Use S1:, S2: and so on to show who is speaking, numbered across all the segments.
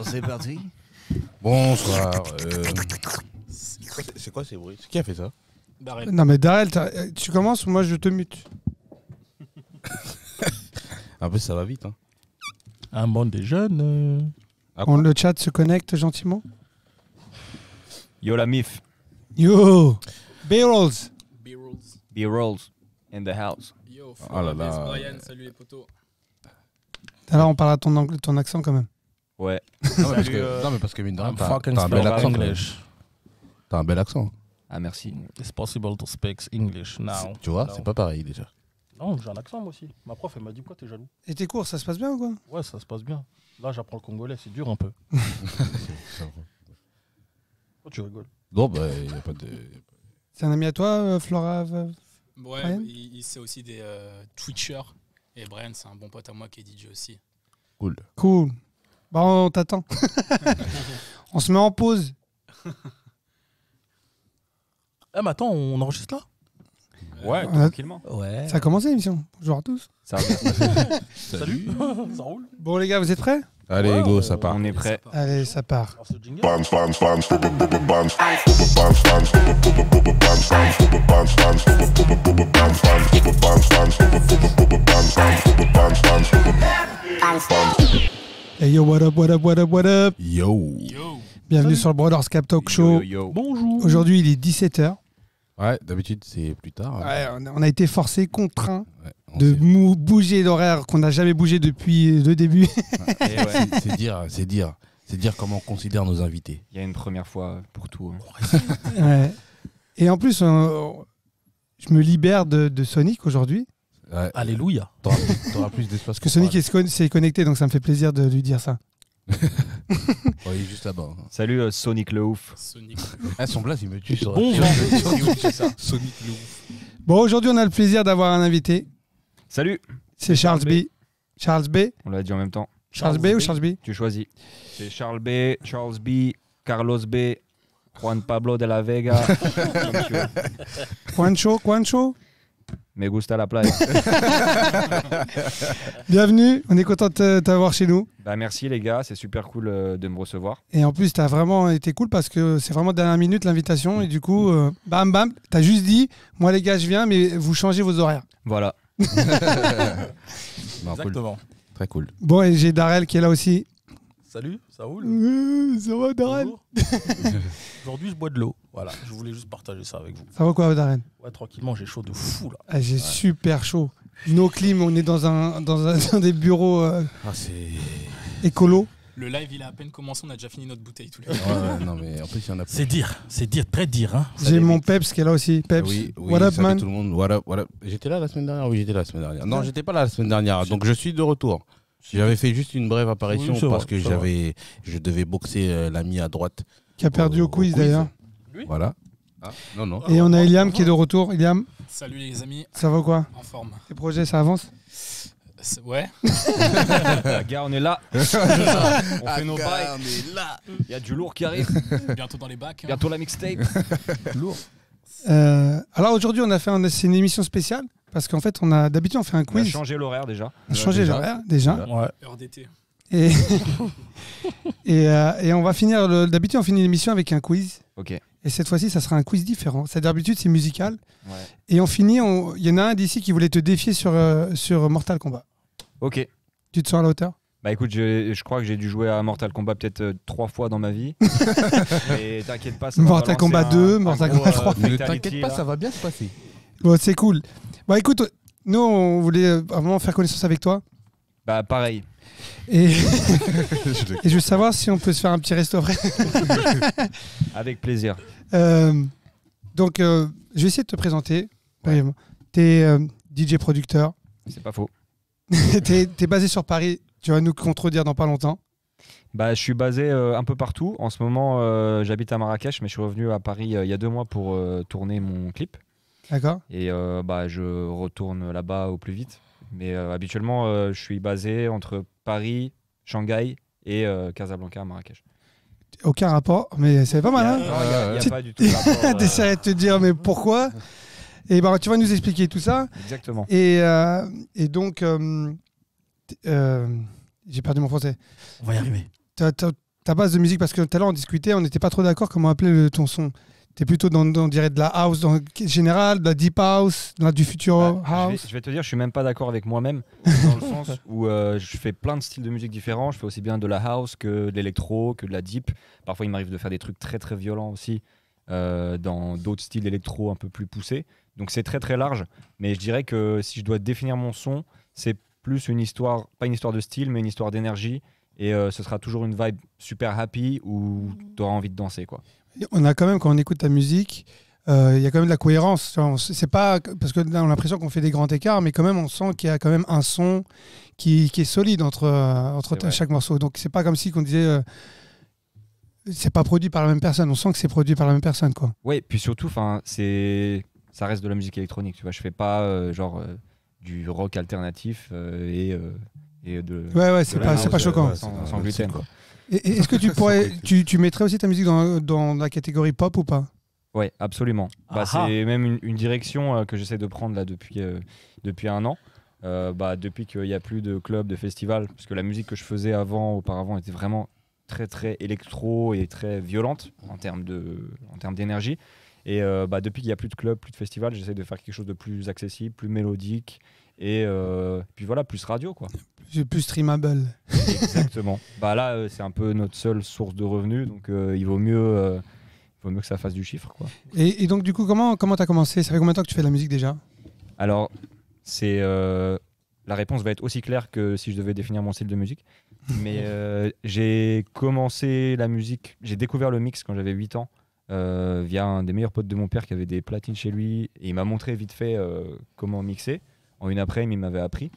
S1: C'est parti.
S2: Bonsoir. C'est quoi ces bruits? Qui a fait ça?
S3: Darrell.
S4: Non mais Darrell, tu commences ou moi je te mute?
S2: En plus, ça va vite. Hein.
S3: Un monde des jeunes.
S4: Le chat se connecte gentiment.
S1: Yo la mif.
S4: Yo, B-Rolls.
S1: B-Rolls in the house.
S5: Yo,
S2: Oh là là.
S5: Brian, salut les potos.
S4: Alors on parle à ton accent quand même.
S1: Ouais.
S2: Non, mais parce que mine de rien,
S3: I'm
S2: t'as
S3: fucking
S2: un bel
S3: speak
S2: accent.
S3: English.
S2: T'as un bel accent.
S1: Ah merci.
S3: It's possible to speak English now.
S2: Tu vois,
S3: No.
S2: c'est pas pareil déjà.
S3: Non, j'ai un accent moi aussi. Ma prof, elle m'a dit quoi, t'es jaloux?
S4: Et tes cours, ça se passe bien ou quoi?
S3: Ouais, ça se passe bien. Là, j'apprends le congolais, c'est dur un peu. Pourquoi tu rigoles?
S2: Non, bah, il n'y a pas de.
S4: C'est un ami à toi, Flora?
S5: Ouais,
S4: Brian
S5: il sait aussi des Twitchers. Et Brian, c'est un bon pote à moi qui est DJ aussi.
S2: Cool.
S4: Cool. Bon, on t'attend. On se met en pause.
S3: Eh, mais attends, on enregistre là?
S1: Ouais,
S4: Ouais.
S1: tranquillement.
S3: Ouais.
S4: Ça a commencé l'émission. Bonjour à tous.
S1: Ça va bien se passer.
S3: Salut. Ça roule?
S4: Bon les gars, vous êtes prêts?
S2: Allez,
S3: Ouais,
S2: go, ça part.
S1: On est prêt.
S4: Allez, ça part.
S3: Alors, ce jingle.
S4: Hey yo, what up, what up, what up, what up?
S2: Yo.
S5: Yo.
S4: Bienvenue
S3: Salut.
S4: sur le Brothers Cap Talk Show.
S1: Yo, yo, yo.
S3: Bonjour.
S4: Aujourd'hui, il est 17h.
S2: Ouais, d'habitude, c'est plus tard. hein.
S4: Ouais, on a été forcé, contraint
S2: Ouais, on
S4: de
S2: sait.
S4: bouger l'horaire qu'on n'a jamais bougé depuis le début.
S1: Et ouais,
S2: C'est dire comment on considère nos invités.
S1: il y a une première fois pour tout. hein.
S4: Ouais. Et en plus, je me libère de Sonic aujourd'hui.
S2: Ouais,
S3: Alléluia.
S2: t'auras plus d'espace.
S4: Parce que Sonic s'est connecté, donc ça me fait plaisir de lui dire ça.
S2: Ouais, il est juste là-bas. hein.
S1: Salut Sonic le ouf.
S5: Sonic.
S2: Ah, son blast, il me tue sur
S3: Bonjour.
S2: Sonic le ouf.
S4: Bon, aujourd'hui, on a le plaisir d'avoir un invité.
S1: Salut.
S4: C'est Charles B. Charles B.
S1: On l'a dit en même temps.
S4: Charles B ou Charles B?
S1: Tu choisis. C'est Charles B, Charles B, Carlos B, Juan Pablo de la Vega. Comme tu veux.
S4: Juancho.
S1: Me gusta la playa.
S4: Bienvenue, on est content de t'avoir chez nous.
S1: Bah merci les gars, c'est super cool de me recevoir.
S4: Et en plus, t'as vraiment été cool parce que c'est vraiment dernière minute l'invitation. Et du coup, bam, t'as juste dit, moi les gars, je viens, mais vous changez vos horaires.
S1: Voilà.
S2: Non, cool.
S3: Exactement.
S2: Très cool.
S4: Bon, et j'ai Darrell qui est là aussi.
S3: Salut, ça roule?
S4: Ça va, Darrell?
S3: Bonjour. Aujourd'hui, je bois de l'eau. Voilà, je voulais juste partager ça avec vous.
S4: Ça va quoi, Darrell?
S3: Ouais, tranquillement, j'ai chaud de fou là.
S4: Ah, j'ai super chaud. No clim, on est dans des bureaux
S2: Ah, c'est.
S4: écolo.
S5: Le live, il a à peine commencé, on a déjà fini notre bouteille tous les deux.
S2: Ouais, non, mais en plus, il y en a plus.
S3: C'est dire, très dire. Hein.
S4: J'ai mon Peps qui est là aussi. Peps,
S2: Oui,
S4: what up,
S2: salut
S4: man?
S2: tout le monde. What up. J'étais là la semaine dernière? Oui, j'étais là la semaine dernière. Non, j'étais pas là la semaine dernière. Donc, je suis de retour. J'avais fait juste une brève apparition
S3: Oui, c'est
S2: parce
S3: vrai,
S2: que
S3: c'est
S2: je devais boxer l'ami à droite.
S4: Qui a perdu au quiz d'ailleurs.
S3: Lui?
S2: Voilà. Ah, non.
S4: Et on a Iliam qui est de retour. Iliam,
S5: Salut les amis,
S4: ça va quoi?
S5: en forme.
S4: Tes projets, ça avance?
S5: Ouais.
S1: Gars, on est là. On fait nos bails.
S2: on est là.
S1: Il y a du lourd qui arrive.
S5: Bientôt dans les bacs. hein.
S1: Bientôt la mixtape.
S3: Lourd.
S4: Alors aujourd'hui, c'est une émission spéciale parce qu'en fait, d'habitude on fait un
S1: On a
S4: quiz.
S1: changé l'horaire déjà.
S4: On a changé
S2: déjà.
S4: l'horaire déjà.
S3: Ouais.
S5: Heure d'été.
S4: Et, et on va finir. D'habitude, on finit l'émission avec un quiz.
S1: Ok.
S4: Et cette fois-ci, ça sera un quiz différent. C'est-à-dire, d'habitude, c'est musical.
S1: Ouais.
S4: Et on finit. Il y en a un d'ici qui voulait te défier sur Mortal Kombat.
S1: Ok.
S4: Tu te sens à la hauteur?
S1: Bah écoute, je crois que j'ai dû jouer à Mortal Kombat peut-être 3 fois dans ma vie. Mais t'inquiète pas, ça va
S4: Mortal
S1: balancer
S4: Kombat 2, Mortal Kombat 3.
S2: Ne
S1: Fatality,
S2: t'inquiète pas,
S1: là.
S2: ça va bien se passer.
S4: Bon, c'est cool. Bon, écoute, nous, on voulait vraiment faire connaissance avec toi.
S1: Bah pareil.
S4: Et, et je veux savoir si on peut se faire un petit resto après.
S1: Avec plaisir.
S4: Donc, je vais essayer de te présenter. brièvement. T'es DJ producteur.
S1: C'est pas faux.
S4: T'es basé sur Paris. Tu vas nous contredire dans pas longtemps.
S1: Bah je suis basé un peu partout. En ce moment, j'habite à Marrakech, mais je suis revenu à Paris il y a 2 mois pour tourner mon clip.
S4: D'accord?
S1: Et bah je retourne là-bas au plus vite. Mais habituellement, je suis basé entre Paris, Shanghai et Casablanca à Marrakech.
S4: Aucun rapport, mais c'est pas mal. Hein?
S1: Il n'y a pas du tout de rapport.
S4: T'essaierais de te dire, mais pourquoi? Et ben, tu vas nous expliquer tout ça.
S1: Exactement.
S4: Et donc, J'ai perdu mon français.
S3: On va y arriver.
S4: Ta base de musique, parce que tout à l'heure on discutait, on n'était pas trop d'accord comment appeler ton son. T'es plutôt on dirait de la house générale, de la deep house, du future house.
S1: Je vais te dire, je suis même pas d'accord avec moi-même, dans le sens où je fais plein de styles de musique différents. Je fais aussi bien de la house que de l'électro, que de la deep. Parfois, il m'arrive de faire des trucs très très violents aussi dans d'autres styles électro un peu plus poussés. Donc c'est très très large. Mais je dirais que si je dois définir mon son, c'est plus une histoire, pas une histoire de style, mais une histoire d'énergie. Et ce sera toujours une vibe super happy où tu auras envie de danser, quoi.
S4: On a quand même, quand on écoute ta musique, il y a quand même de la cohérence. C'est pas parce que là, on a l'impression qu'on fait des grands écarts, mais quand même, on sent qu'il y a quand même un son qui est solide entre chaque morceau. Donc, c'est pas comme si on disait c'est pas produit par la même personne. On sent que c'est produit par la même personne, quoi.
S1: Oui, puis surtout, ça reste de la musique électronique. Tu vois, je fais pas du rock alternatif et de.
S4: Ouais, c'est pas choquant.
S1: Sans gluten, quoi.
S4: Et est-ce que tu mettrais aussi ta musique dans la catégorie pop ou pas?
S1: Oui, absolument. C'est même une direction que j'essaie de prendre là depuis un an. Depuis qu'il n'y a plus de clubs, de festivals, parce que la musique que je faisais auparavant était vraiment très très électro et très violente en termes d'énergie. Et depuis qu'il n'y a plus de clubs, plus de festivals, j'essaie de faire quelque chose de plus accessible, plus mélodique et puis voilà, plus radio, quoi.
S4: Plus streamable.
S1: Exactement. Là, c'est un peu notre seule source de revenus, donc il vaut mieux que ça fasse du chiffre, quoi.
S4: Et donc du coup, comment t'as commencé? Ça fait combien de temps que tu fais de la musique déjà?
S1: Alors, la réponse va être aussi claire que si je devais définir mon style de musique. Mais j'ai commencé la musique, j'ai découvert le mix quand j'avais 8 ans via un des meilleurs potes de mon père qui avait des platines chez lui. Et il m'a montré vite fait comment mixer. En une après-midi, il m'avait appris.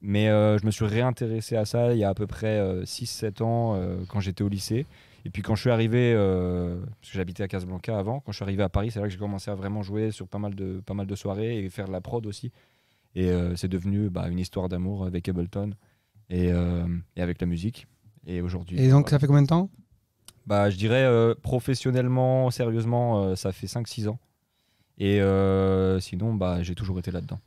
S1: Mais je me suis réintéressé à ça il y a à peu près 6-7 ans quand j'étais au lycée. Et puis quand je suis arrivé, parce que j'habitais à Casablanca avant, quand je suis arrivé à Paris, c'est là que j'ai commencé à vraiment jouer sur pas mal de soirées et faire de la prod aussi. Et c'est devenu une histoire d'amour avec Ableton et avec la musique. Et aujourd'hui.
S4: Et donc ça fait combien de temps?
S1: Je dirais professionnellement, sérieusement, ça fait 5-6 ans. Et sinon, j'ai toujours été là-dedans.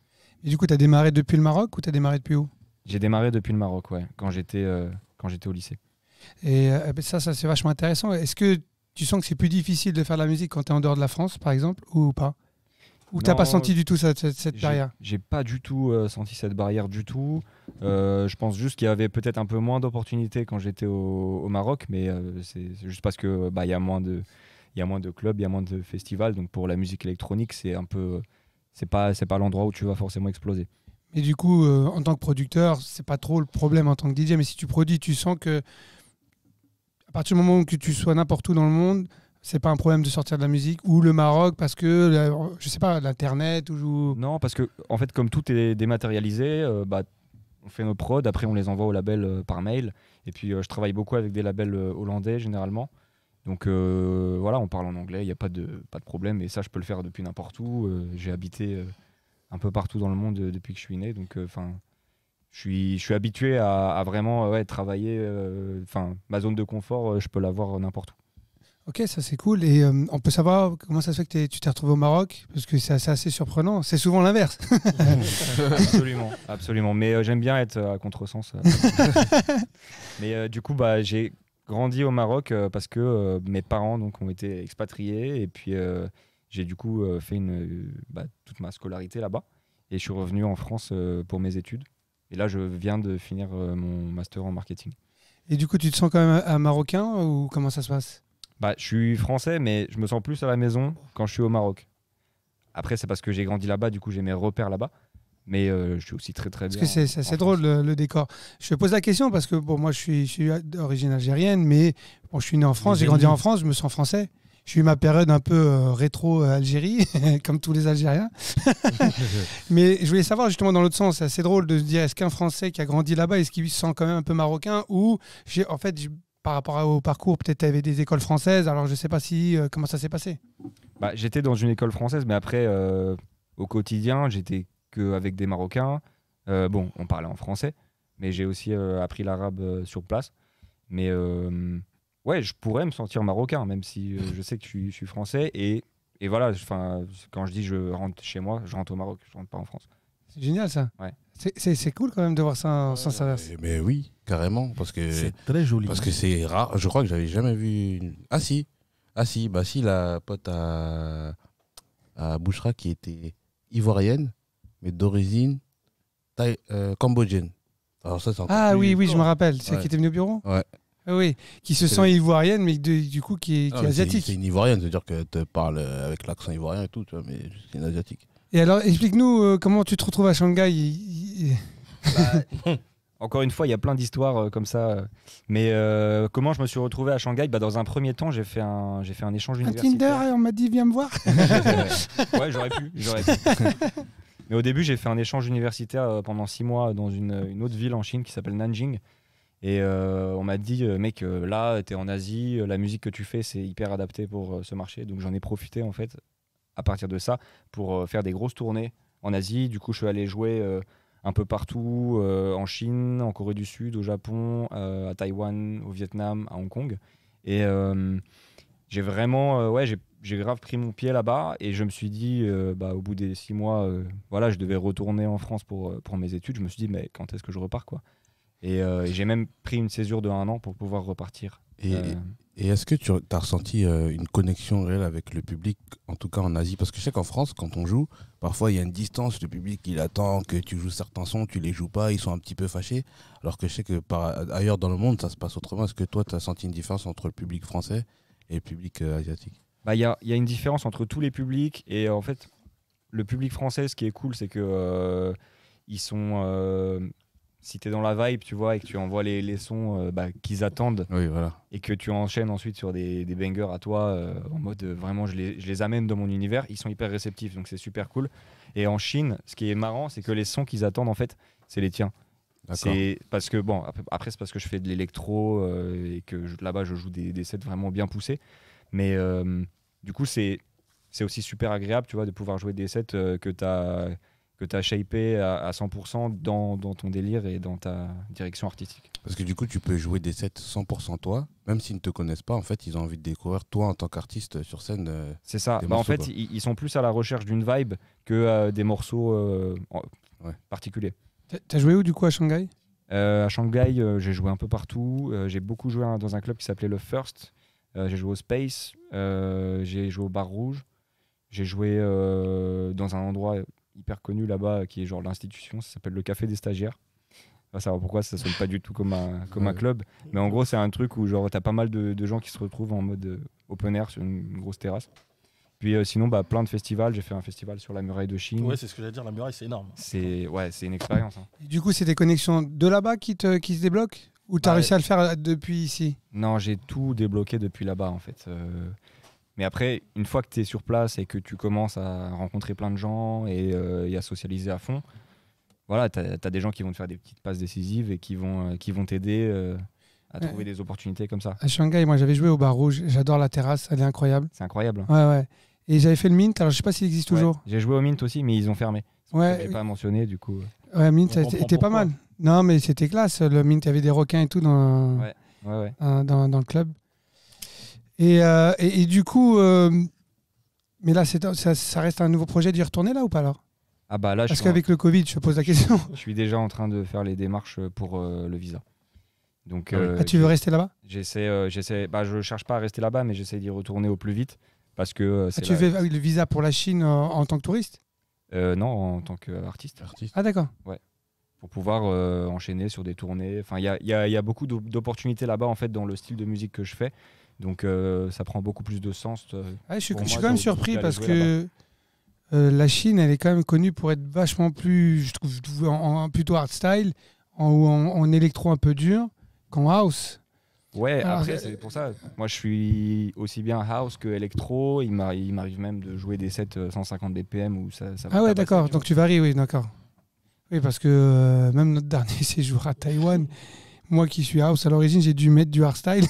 S4: Et du coup, tu as démarré depuis le Maroc ou tu as démarré depuis où?
S1: J'ai démarré depuis le Maroc, ouais, quand j'étais au lycée.
S4: Et ça c'est vachement intéressant. Est-ce que tu sens que c'est plus difficile de faire de la musique quand tu es en dehors de la France, par exemple, ou pas? Ou tu n'as pas senti du tout cette barrière?
S1: J'ai pas du tout senti cette barrière du tout. Je pense juste qu'il y avait peut-être un peu moins d'opportunités quand j'étais au Maroc, mais c'est juste parce que il y a moins de clubs, il y a moins de festivals. Donc pour la musique électronique, c'est un peu, c'est pas l'endroit où tu vas forcément exploser.
S4: Et du coup, en tant que producteur, c'est pas trop le problème en tant que DJ, mais si tu produis, tu sens que à partir du moment où tu sois n'importe où dans le monde, c'est pas un problème de sortir de la musique, ou le Maroc parce que je sais pas, l'internet ou...
S1: Non, parce que en fait, comme tout est dématérialisé, on fait nos prods, après on les envoie au label par mail. Et puis je travaille beaucoup avec des labels hollandais généralement. Donc voilà, on parle en anglais, il n'y a pas de problème. Et ça, je peux le faire depuis n'importe où. J'ai habité un peu partout dans le monde depuis que je suis né. Donc je suis habitué à vraiment travailler. Ma zone de confort, je peux l'avoir n'importe où.
S4: Ok, ça c'est cool. Et on peut savoir comment ça se fait que tu t'es retrouvé au Maroc? Parce que c'est assez surprenant. C'est souvent l'inverse.
S1: Absolument. Mais j'aime bien être à contresens. Mais du coup, j'ai grandi au Maroc parce que mes parents ont été expatriés. Et puis j'ai du coup fait toute ma scolarité là-bas. Et je suis revenu en France pour mes études. Et là, je viens de finir mon master en marketing.
S4: Et du coup, tu te sens quand même un Marocain ou comment ça se passe?
S1: Je suis français, mais je me sens plus à la maison quand je suis au Maroc. Après, c'est parce que j'ai grandi là-bas, du coup j'ai mes repères là-bas. Mais je suis aussi très très bien.
S4: Parce que c'est drôle le décor. Je te pose la question parce que moi je suis d'origine algérienne, mais je suis né en France, j'ai grandi en France, je me sens français. J'ai eu ma période un peu rétro-Algérie, comme tous les Algériens. Mais je voulais savoir justement dans l'autre sens, c'est assez drôle de se dire, est-ce qu'un Français qui a grandi là-bas, est-ce qu'il se sent quand même un peu marocain? Ou par rapport au parcours, peut-être tu avais des écoles françaises, alors je ne sais pas comment ça s'est passé.
S1: J'étais dans une école française, mais après, au quotidien, j'étais qu'avec des Marocains. On parlait en français, mais j'ai aussi appris l'arabe sur place. Mais je pourrais me sentir marocain, même si je sais que je suis français. Et voilà, quand je dis je rentre chez moi, je rentre au Maroc, je rentre pas en France.
S4: C'est génial ça.
S1: Ouais.
S4: C'est cool quand même de voir ça en sens inverse.
S2: Mais oui. carrément, parce que
S3: C'est très joli.
S2: parce que c'est rare. Je crois que j'avais jamais vu. Ah si, bah si, la pote à Bouchra qui était ivoirienne, mais d'origine cambodgienne. Alors ça, c'est encore
S4: Ah
S2: plus-
S4: oui, oui, je me rappelle. Celle
S2: Ouais.
S4: qui était venue au bureau.
S2: Ouais.
S4: Ah oui, qui se
S2: C'est-
S4: sent ivoirienne, mais du coup qui
S2: Non,
S4: est
S2: mais
S4: asiatique.
S2: C'est une ivoirienne, c'est-à-dire que te parle avec l'accent ivoirien et tout, tu vois, mais c'est une asiatique.
S4: Et alors, explique-nous comment tu te retrouves à Shanghai.
S1: Encore une fois, il y a plein d'histoires comme ça. Mais comment je me suis retrouvé à Shanghai? Dans un premier temps, j'ai fait un échange
S4: Un
S1: universitaire.
S4: Tinder, et on m'a dit viens me voir.
S1: Ouais, j'aurais pu. Mais au début, j'ai fait un échange universitaire pendant 6 mois dans une autre ville en Chine qui s'appelle Nanjing. Et on m'a dit, mec, là, t'es en Asie, la musique que tu fais, c'est hyper adapté pour ce marché. Donc j'en ai profité, en fait, à partir de ça, pour faire des grosses tournées en Asie. Du coup, je suis allé jouer un peu partout, en Chine, en Corée du Sud, au Japon, à Taïwan, au Vietnam, à Hong Kong. Et j'ai vraiment, j'ai grave pris mon pied là-bas. Et je me suis dit, au bout des 6 mois, voilà, je devais retourner en France pour mes études. Je me suis dit, mais quand est-ce que je repars, quoi? Et j'ai même pris une césure de 1 an pour pouvoir repartir.
S2: Et est-ce que tu as ressenti une connexion réelle avec le public, en tout cas en Asie? Parce que je sais qu'en France, quand on joue, parfois il y a une distance, le public il attend que tu joues certains sons, tu les joues pas, ils sont un petit peu fâchés. Alors que je sais que ailleurs dans le monde, ça se passe autrement. Est-ce que toi, tu as senti une différence entre le public français et le public asiatique?
S1: Il y a une différence entre tous les publics. Et en fait, le public français, ce qui est cool, c'est que ils sont... si tu es dans la vibe, tu vois, et que tu envoies les sons qu'ils attendent,
S2: Oui, voilà.
S1: et que tu enchaînes ensuite sur des bangers à toi, en mode vraiment je les amène dans mon univers, ils sont hyper réceptifs, donc c'est super cool. Et en Chine, ce qui est marrant, c'est que les sons qu'ils attendent, en fait, c'est les tiens.
S2: D'accord.
S1: C'est parce que, bon, après c'est parce que je fais de l'électro et que là-bas je joue des sets vraiment bien poussés. Mais du coup, c'est aussi super agréable, tu vois, de pouvoir jouer des sets que tu as shapé à 100% dans ton délire et dans ta direction artistique.
S2: Parce que du coup, tu peux jouer des sets 100% toi, même s'ils ne te connaissent pas. En fait, ils ont envie de découvrir toi en tant qu'artiste sur scène.
S1: C'est ça.
S2: Des
S1: En
S2: morceaux,
S1: fait,
S2: quoi.
S1: ils sont plus à la recherche d'une vibe que des morceaux
S2: Ouais.
S1: particuliers.
S4: T'as joué où du coup à Shanghai?
S1: À Shanghai, j'ai joué un peu partout. J'ai beaucoup joué dans un club qui s'appelait le First. J'ai joué au Space. J'ai joué au Bar Rouge. J'ai joué dans un endroit hyper connu là-bas qui est genre l'institution. Ça s'appelle le Café des Stagiaires. On va savoir pourquoi ça sonne pas du tout comme un club. Mais en gros, c'est un truc où genre t'as pas mal de gens qui se retrouvent en mode open air sur une grosse terrasse. Puis sinon, plein de festivals. J'ai fait un festival sur la muraille de Chine.
S3: Ouais, c'est ce que j'allais dire, la muraille, c'est énorme.
S1: C'est une expérience. Hein.
S4: Et du coup, c'est des connexions de là-bas qui se débloquent? Ou t'as réussi à le faire depuis ici?
S1: Non, j'ai tout débloqué depuis là-bas en fait. Mais après, une fois que tu es sur place et que tu commences à rencontrer plein de gens et à socialiser à fond, voilà, tu as des gens qui vont te faire des petites passes décisives et qui vont t'aider à trouver des opportunités comme ça.
S4: À Shanghai, moi j'avais joué au Bar Rouge. J'adore la terrasse, elle est incroyable.
S1: C'est incroyable. Hein.
S4: Ouais, ouais. Et j'avais fait le Mint, alors je sais pas s'il existe toujours.
S1: Ouais, j'ai joué au Mint aussi, mais ils ont fermé.
S4: Ouais,
S1: Je l'ai pas mentionné du coup.
S4: ouais, Mint,
S3: On comprend
S4: était pas
S3: pourquoi.
S4: mal. Non, mais c'était classe. Le Mint, il y avait des requins et tout dans,
S1: Ouais. Ouais.
S4: dans le club. Et du coup, mais là, ça reste un nouveau projet d'y retourner là ou pas alors?
S1: Ah bah là,
S4: Parce qu'avec le Covid, je pose la question.
S1: je suis déjà en train de faire les démarches pour le visa. Donc,
S4: Tu veux rester là-bas?
S1: j'essaie, je cherche pas à rester là-bas, mais j'essaie d'y retourner au plus vite parce que c'est
S4: Tu fais le visa pour la Chine en tant que touriste?
S1: non, en tant qu'artiste.
S4: Ah d'accord.
S1: Pour pouvoir enchaîner sur des tournées. Enfin, il y a beaucoup d'opportunités là-bas en fait dans le style de musique que je fais. Donc ça prend beaucoup plus de sens.
S4: Ouais, je suis
S1: Pour moi,
S4: quand même
S1: de
S4: surpris
S1: aller
S4: parce
S1: jouer
S4: que la Chine, elle est quand même connue pour être vachement plus, je trouve, plutôt hardstyle, en électro un peu dur qu'en house.
S1: Ouais,
S4: Alors,
S1: après c'est pour ça. Moi je suis aussi bien house que électro. Il m'arrive même de jouer des sets 150 BPM où ça va
S4: Ah ouais,
S1: tabasser,
S4: d'accord.
S1: tu
S4: Donc
S1: vois.
S4: tu varies, oui, d'accord. Oui, parce que même notre dernier séjour à Taïwan, moi qui suis house à l'origine, j'ai dû mettre du hardstyle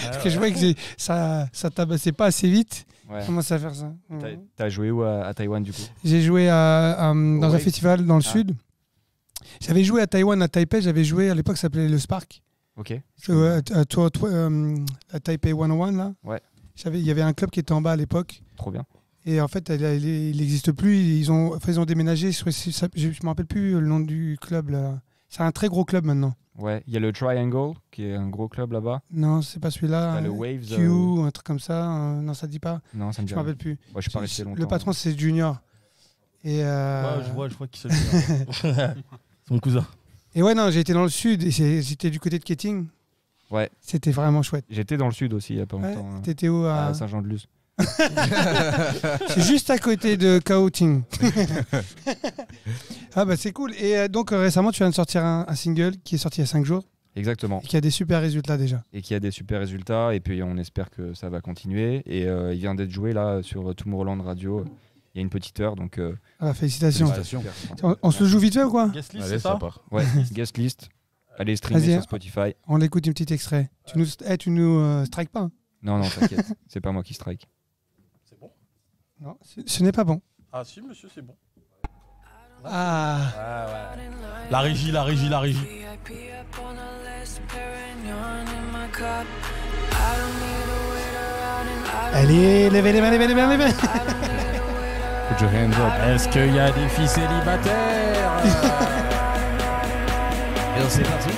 S4: parce que je voyais que ça tabassait pas assez vite.
S1: Ouais.
S4: Comment ça faire ça?
S1: T'as joué où à Taïwan du coup?
S4: J'ai joué dans un
S1: Wave.
S4: festival dans le
S1: Ah.
S4: sud. J'avais joué à Taïwan, à Taipei. J'avais joué à l'époque, ça s'appelait le Spark.
S1: Ok.
S4: À Taipei 101, là.
S1: Ouais.
S4: Il y avait un club qui était en bas à l'époque.
S1: Trop bien.
S4: Et en fait, il n'existe plus. Ils ont déménagé. Je ne me rappelle plus le nom du club. Là. C'est un très gros club maintenant.
S1: Ouais, il y a le Triangle, qui est un gros club là-bas.
S4: Non, c'est pas celui-là.
S1: T'as le Waves.
S4: Q, un truc comme ça. Non, ça dit pas.
S1: Non, ça me dit
S4: Je me
S1: rien.
S4: rappelle plus.
S1: Ouais, je suis pas resté longtemps.
S4: Le patron, c'est Junior. Et
S3: Ouais, je vois qui c'est. C'est mon cousin.
S4: Et ouais, non, j'ai été dans le sud. Et j'étais du côté de Keating.
S1: Ouais.
S4: C'était vraiment chouette.
S1: J'étais dans le sud aussi il y a pas
S4: Ouais,
S1: longtemps.
S4: t'étais où
S1: À Saint-Jean-de-Luz.
S4: C'est juste à côté de Kaoting. Ah bah c'est cool. Et donc récemment, tu viens de sortir un single qui est sorti il y a 5 jours
S1: Exactement.
S4: et qui a des super résultats déjà.
S1: Et qui a des super résultats. Et puis on espère que ça va continuer. Et il vient d'être joué là sur Tomorrowland Radio. Il y a une petite heure. Donc,
S4: Ah bah, félicitations.
S2: Félicitations.
S4: On se le joue vite fait ou quoi?
S3: Guest list,
S2: Allez,
S3: c'est
S2: ça
S3: ça
S2: part.
S1: Ouais, guest list. Allez streamer
S4: Vas-y,
S1: sur Spotify.
S4: On écoute un petit extrait. Tu nous strikes pas hein?
S1: Non, non, t'inquiète. C'est pas moi qui strike.
S3: C'est bon.
S4: Non, ce n'est pas bon.
S3: Ah si, monsieur, c'est bon.
S4: Ah,
S3: La régie.
S4: allez, levez les mains.
S2: Put your hands up.
S3: Est-ce qu'il y a des filles célibataires?
S2: Et donc, c'est parti.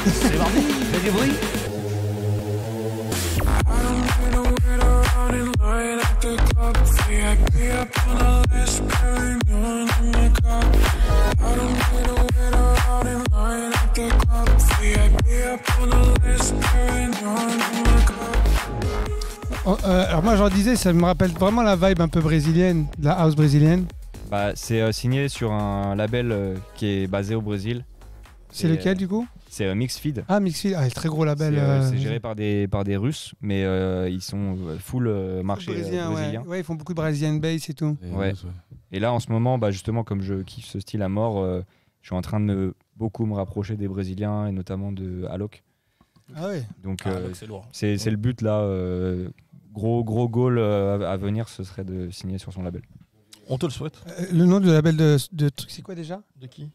S3: C'est parti.
S2: Fais du bruit.
S4: Alors moi j'en disais, ça me rappelle vraiment la vibe un peu brésilienne, de la house brésilienne.
S1: Bah, c'est signé sur un label qui est basé au Brésil.
S4: C'est
S1: Et,
S4: lequel du coup?
S1: C'est Mixfeed.
S4: Ah, Mixfield, ah, très gros label.
S1: C'est géré par des Russes, mais ils sont full marché
S4: brésilien,
S1: brésilien.
S4: ouais. Ouais, ils font beaucoup de Brazilian bass et tout.
S1: Ouais. Et là, en ce moment, bah, justement, comme je kiffe ce style à mort, je suis en train de beaucoup me rapprocher des Brésiliens et notamment de Alok.
S4: Ah ouais.
S1: Donc,
S3: C'est lourd.
S1: c'est le but là. Gros goal à venir, ce serait de signer sur son label.
S3: On te le souhaite.
S4: Le nom du label de truc, c'est quoi déjà?
S3: De qui?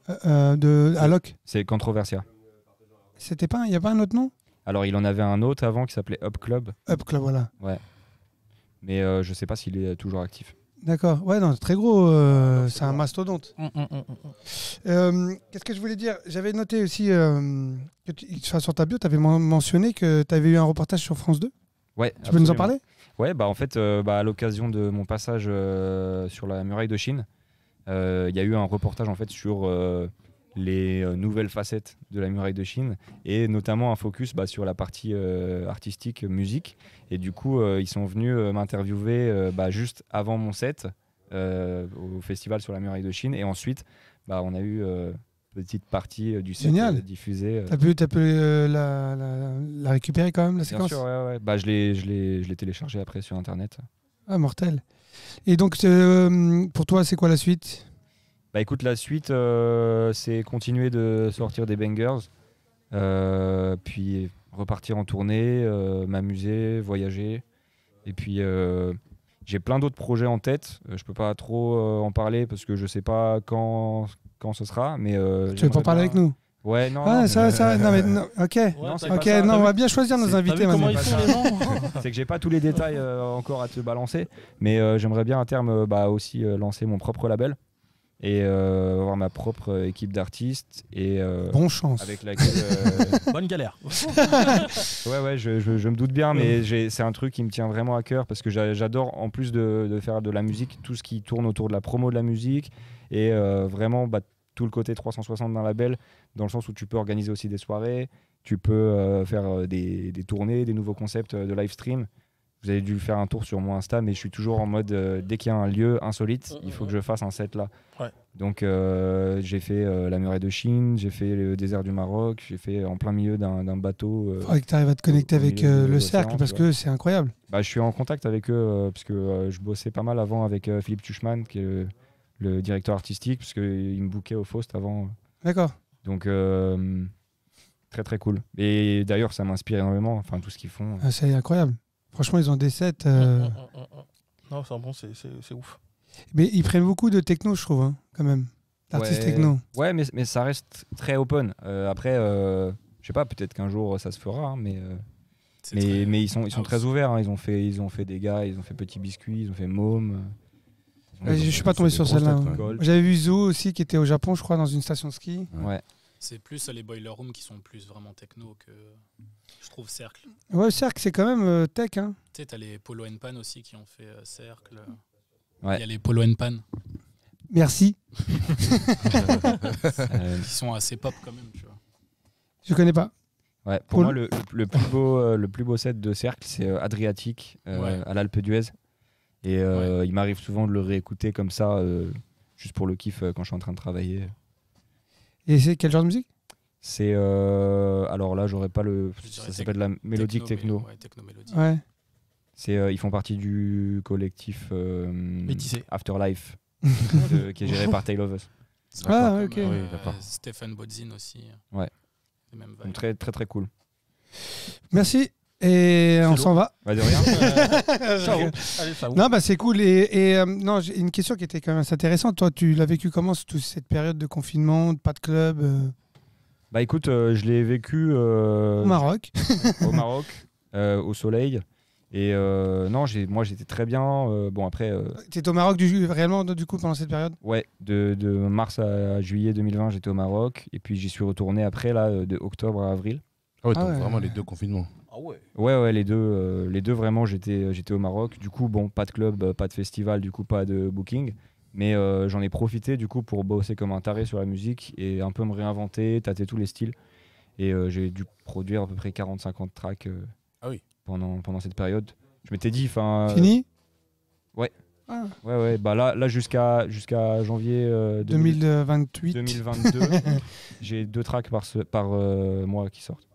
S4: De Alok.
S1: C'est Controversia.
S4: C'était pas, il y a pas un autre nom?
S1: Alors, il en avait un autre avant qui s'appelait Up Club,
S4: Up Club, voilà.
S1: mais je sais pas s'il est toujours actif.
S4: D'accord. Ouais, non, très gros. C'est un mastodonte. Qu'est-ce que je voulais dire? J'avais noté aussi que sur ta bio, tu avais mentionné que tu avais eu un reportage sur France 2.
S1: Ouais.
S4: Tu peux nous en
S1: absolument.
S4: parler?
S1: Ouais, bah en fait, à l'occasion de mon passage sur la muraille de Chine, il y a eu un reportage en fait sur les nouvelles facettes de la muraille de Chine et notamment un focus sur la partie artistique, musique. Et du coup, ils sont venus m'interviewer juste avant mon set au festival sur la muraille de Chine. Et ensuite, on a eu petite partie du set
S4: Génial.
S1: diffusée.
S4: T'as pu la récupérer quand même, la
S1: Bien
S4: séquence?
S1: sûr, ouais. Je l'ai téléchargé après sur Internet.
S4: Ah, mortel. Et donc, pour toi, c'est quoi la suite?
S1: Bah écoute, la suite, c'est continuer de sortir des bangers, puis repartir en tournée, m'amuser, voyager. Et puis, j'ai plein d'autres projets en tête. Je peux pas trop en parler parce que je sais pas quand ce sera. Mais,
S4: Tu veux pas parler avec nous?
S1: Ouais, non.
S4: Ah,
S1: non,
S4: ça, non, mais non, ok.
S1: Non, c'est
S4: Ok,
S1: pas ça.
S4: non, on va bien choisir nos
S3: T'as
S4: invités
S3: vu comment
S4: maintenant.
S3: ils font les gens?
S1: C'est que j'ai pas tous les détails encore à te balancer. Mais j'aimerais bien à terme aussi lancer mon propre label et avoir ma propre équipe d'artistes et
S4: Bon chance.
S1: avec laquelle
S3: Bonne galère.
S1: ouais je me doute bien, mais c'est un truc qui me tient vraiment à cœur parce que j'adore, en plus de faire de la musique, tout ce qui tourne autour de la promo de la musique et vraiment tout le côté 360 d'un label, dans le sens où tu peux organiser aussi des soirées, tu peux faire des tournées, des nouveaux concepts de live stream. Vous avez dû faire un tour sur mon Insta, mais je suis toujours en mode dès qu'il y a un lieu insolite, il faut que je fasse un set là.
S3: Ouais.
S1: Donc j'ai fait la muraille de Chine, j'ai fait le désert du Maroc, j'ai fait en plein milieu d'un bateau.
S4: Faudrait que tu arrives à te connecter
S1: au
S4: avec
S1: milieu de
S4: le
S1: l'océan,
S4: cercle parce
S1: tu
S4: que c'est incroyable.
S1: Je suis en contact avec eux parce que je bossais pas mal avant avec Philippe Tuchman, qui est le directeur artistique, parce qu'il me bookait au Faust avant.
S4: D'accord.
S1: Donc très très cool. Et d'ailleurs ça m'inspire énormément, enfin tout ce qu'ils font.
S4: Ah, c'est incroyable. Franchement, ils ont des sets.
S3: Non, c'est bon, c'est ouf.
S4: Mais ils prennent beaucoup de techno, je trouve, hein, quand même. L'artiste techno.
S1: Ouais, mais ça reste très open. Après, je sais pas, peut-être qu'un jour ça se fera, hein, mais ils sont très ouverts. Hein. Ils ont fait des gars, ils ont fait Petit Biscuit, ils ont fait Môme.
S4: Je suis pas tombé sur celle-là. J'avais vu Zoo aussi qui était au Japon, je crois, dans une station de ski.
S1: Ouais.
S5: C'est plus les boiler rooms qui sont plus vraiment techno que je trouve Cercle.
S4: Ouais, Cercle, c'est quand même tech. Hein.
S5: Tu sais, t'as les Polo and Pan aussi qui ont fait Cercle.
S1: Ouais.
S5: Il y a les Polo and Pan
S4: Merci.
S5: qui sont assez pop quand même, tu vois.
S4: Je connais pas.
S1: Ouais, pour moi, le plus beau set de Cercle, c'est Adriatique à l'Alpe d'Huez. Et il m'arrive souvent de le réécouter comme ça, juste pour le kiff quand je suis en train de travailler.
S4: Et c'est quel genre de musique?
S1: C'est alors là, j'aurais pas le.
S5: Je dirais
S1: Ça s'appelle de la mélodique techno.
S5: Ouais, techno-mélodie.
S4: Ouais.
S1: C'est ils font partie du collectif
S3: Métissé.
S1: Afterlife, qui est géré par Tale of Us.
S4: Ah,
S5: Comme,
S4: ok.
S2: Oui, d'accord.
S5: Stéphane Bodzin aussi.
S1: Ouais.
S5: Les mêmes vibes.
S1: Donc très très très cool.
S4: Merci. Et on
S3: lourd.
S4: s'en va.
S1: Bah de rien.
S3: Ciao. Allez, ciao.
S4: Non, bah c'est cool. Et non, j'ai une question qui était quand même assez intéressante. Toi, tu l'as vécu comment toute cette période de confinement, pas de club
S1: Bah écoute, je l'ai vécu
S4: au Maroc?
S1: au Maroc, au soleil. Et non, moi j'étais très bien. Bon après,
S4: T'étais au Maroc réellement du coup pendant cette période?
S1: ouais, de mars à juillet 2020, j'étais au Maroc. Et puis j'y suis retourné après, là, de octobre à avril.
S2: Ah ouais,
S4: Ah
S2: donc
S4: ouais.
S2: vraiment les deux confinements.
S3: Ah ouais.
S1: Ouais, les deux vraiment, j'étais au Maroc. Du coup, bon, pas de club, pas de festival, du coup, pas de booking. Mais j'en ai profité, du coup, pour bosser comme un taré sur la musique et un peu me réinventer, tâter tous les styles. Et j'ai dû produire à peu près 40-50 tracks
S2: Ah oui.
S1: pendant cette période. Je m'étais dit, enfin.
S4: Fini?
S1: ouais.
S4: Ah,
S1: Ouais, bah là jusqu'à janvier
S4: 2028.
S1: 2022, j'ai 2 tracks par mois qui sortent.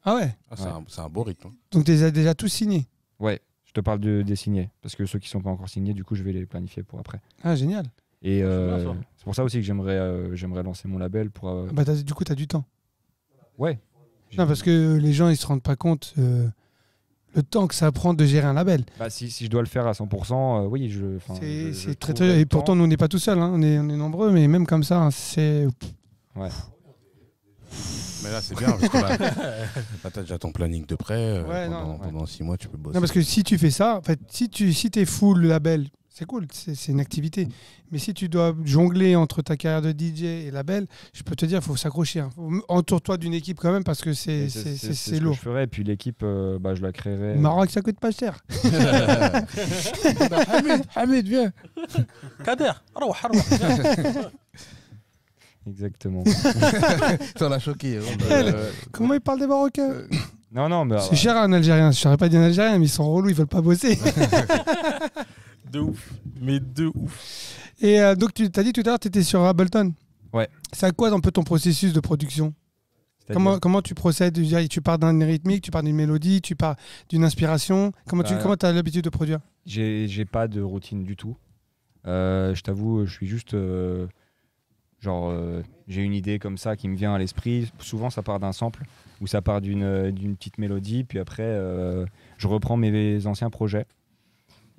S4: Ah ouais.
S2: Ah, c'est un beau rythme.
S4: Donc tu les as déjà tous signés?
S1: Ouais, je te parle des signés, parce que ceux qui sont pas encore signés, du coup, je vais les planifier pour après.
S4: Ah génial.
S1: Et
S3: bien, ça.
S1: c'est pour ça aussi que j'aimerais lancer mon label pour.
S4: Ah bah, du coup, tu as du temps.
S1: Ouais.
S4: Non, parce que les gens, ils se rendent pas compte le temps que ça prend de gérer un label.
S1: Bah, si je dois le faire à 100%, oui, je
S4: C'est très,
S1: trouverai
S4: très...
S1: le
S4: Et pourtant,
S1: temps.
S4: nous, on n'est pas tout seul. Hein. On est nombreux, mais même comme ça, c'est...
S1: Ouais.
S2: Mais là, c'est bien, parce que là, t'as déjà ton planning de près.
S4: Ouais, non,
S2: pendant 6 mois, tu peux bosser.
S4: Non, parce que si tu fais ça, en fait, si t'es full label, c'est cool, c'est une activité. Mais si tu dois jongler entre ta carrière de DJ et label, je peux te dire, il faut s'accrocher. Hein. Entoure-toi d'une équipe quand même, parce que c'est
S1: ce que
S4: lourd.
S1: je ferai. Et puis l'équipe, je la créerai.
S4: Le Maroc, ça coûte pas cher.
S2: Hamid, viens.
S3: Kader.
S1: Exactement.
S2: Ça l'a choqué.
S4: Comment ils parlent des Marocains?
S1: non, mais.
S4: C'est cher un Algérien. Je n'aurais pas dit un Algérien, mais ils sont relous, ils veulent pas bosser.
S3: De ouf. Mais de ouf.
S4: Et donc, tu t'as dit tout à l'heure, tu étais sur Ableton.
S1: Ouais.
S4: C'est à quoi un peu ton processus de production?
S1: C'est-à-dire-
S4: Comment tu procèdes? Je veux dire, tu pars d'un rythmique, tu pars d'une mélodie, tu pars d'une inspiration. Comment tu as l'habitude de produire?
S1: J'ai pas de routine du tout. Je t'avoue, je suis juste. J'ai une idée comme ça qui me vient à l'esprit. Souvent, ça part d'un sample ou ça part d'une petite mélodie. Puis après, je reprends mes anciens projets.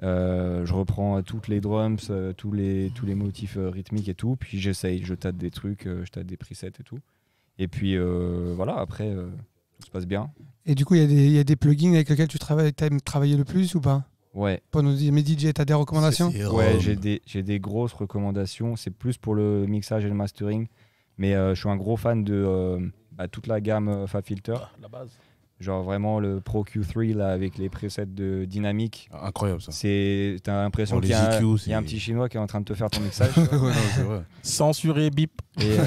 S1: Je reprends toutes les drums, tous les motifs rythmiques et tout. Puis j'essaye, je tâte des trucs, je tâte des presets et tout. Et puis voilà, après, tout se passe bien.
S4: Et du coup, il y a des plugins avec lesquels tu aimes travailler le plus ou pas?
S1: Ouais.
S4: Pour nos mes DJ, tu as des recommandations?
S1: Ouais, j'ai des grosses recommandations. C'est plus pour le mixage et le mastering. Mais je suis un gros fan de toute la gamme FabFilter.
S3: La base.
S1: Genre vraiment le Pro Q3 là, avec les presets de dynamique.
S2: Incroyable ça.
S1: T'as l'impression
S2: Pour
S1: qu'il y,
S2: les EQ,
S1: il y a un petit chinois qui est en train de te faire ton mixage.
S2: Ouais, non, c'est vrai.
S3: Censuré, bip.
S1: Et,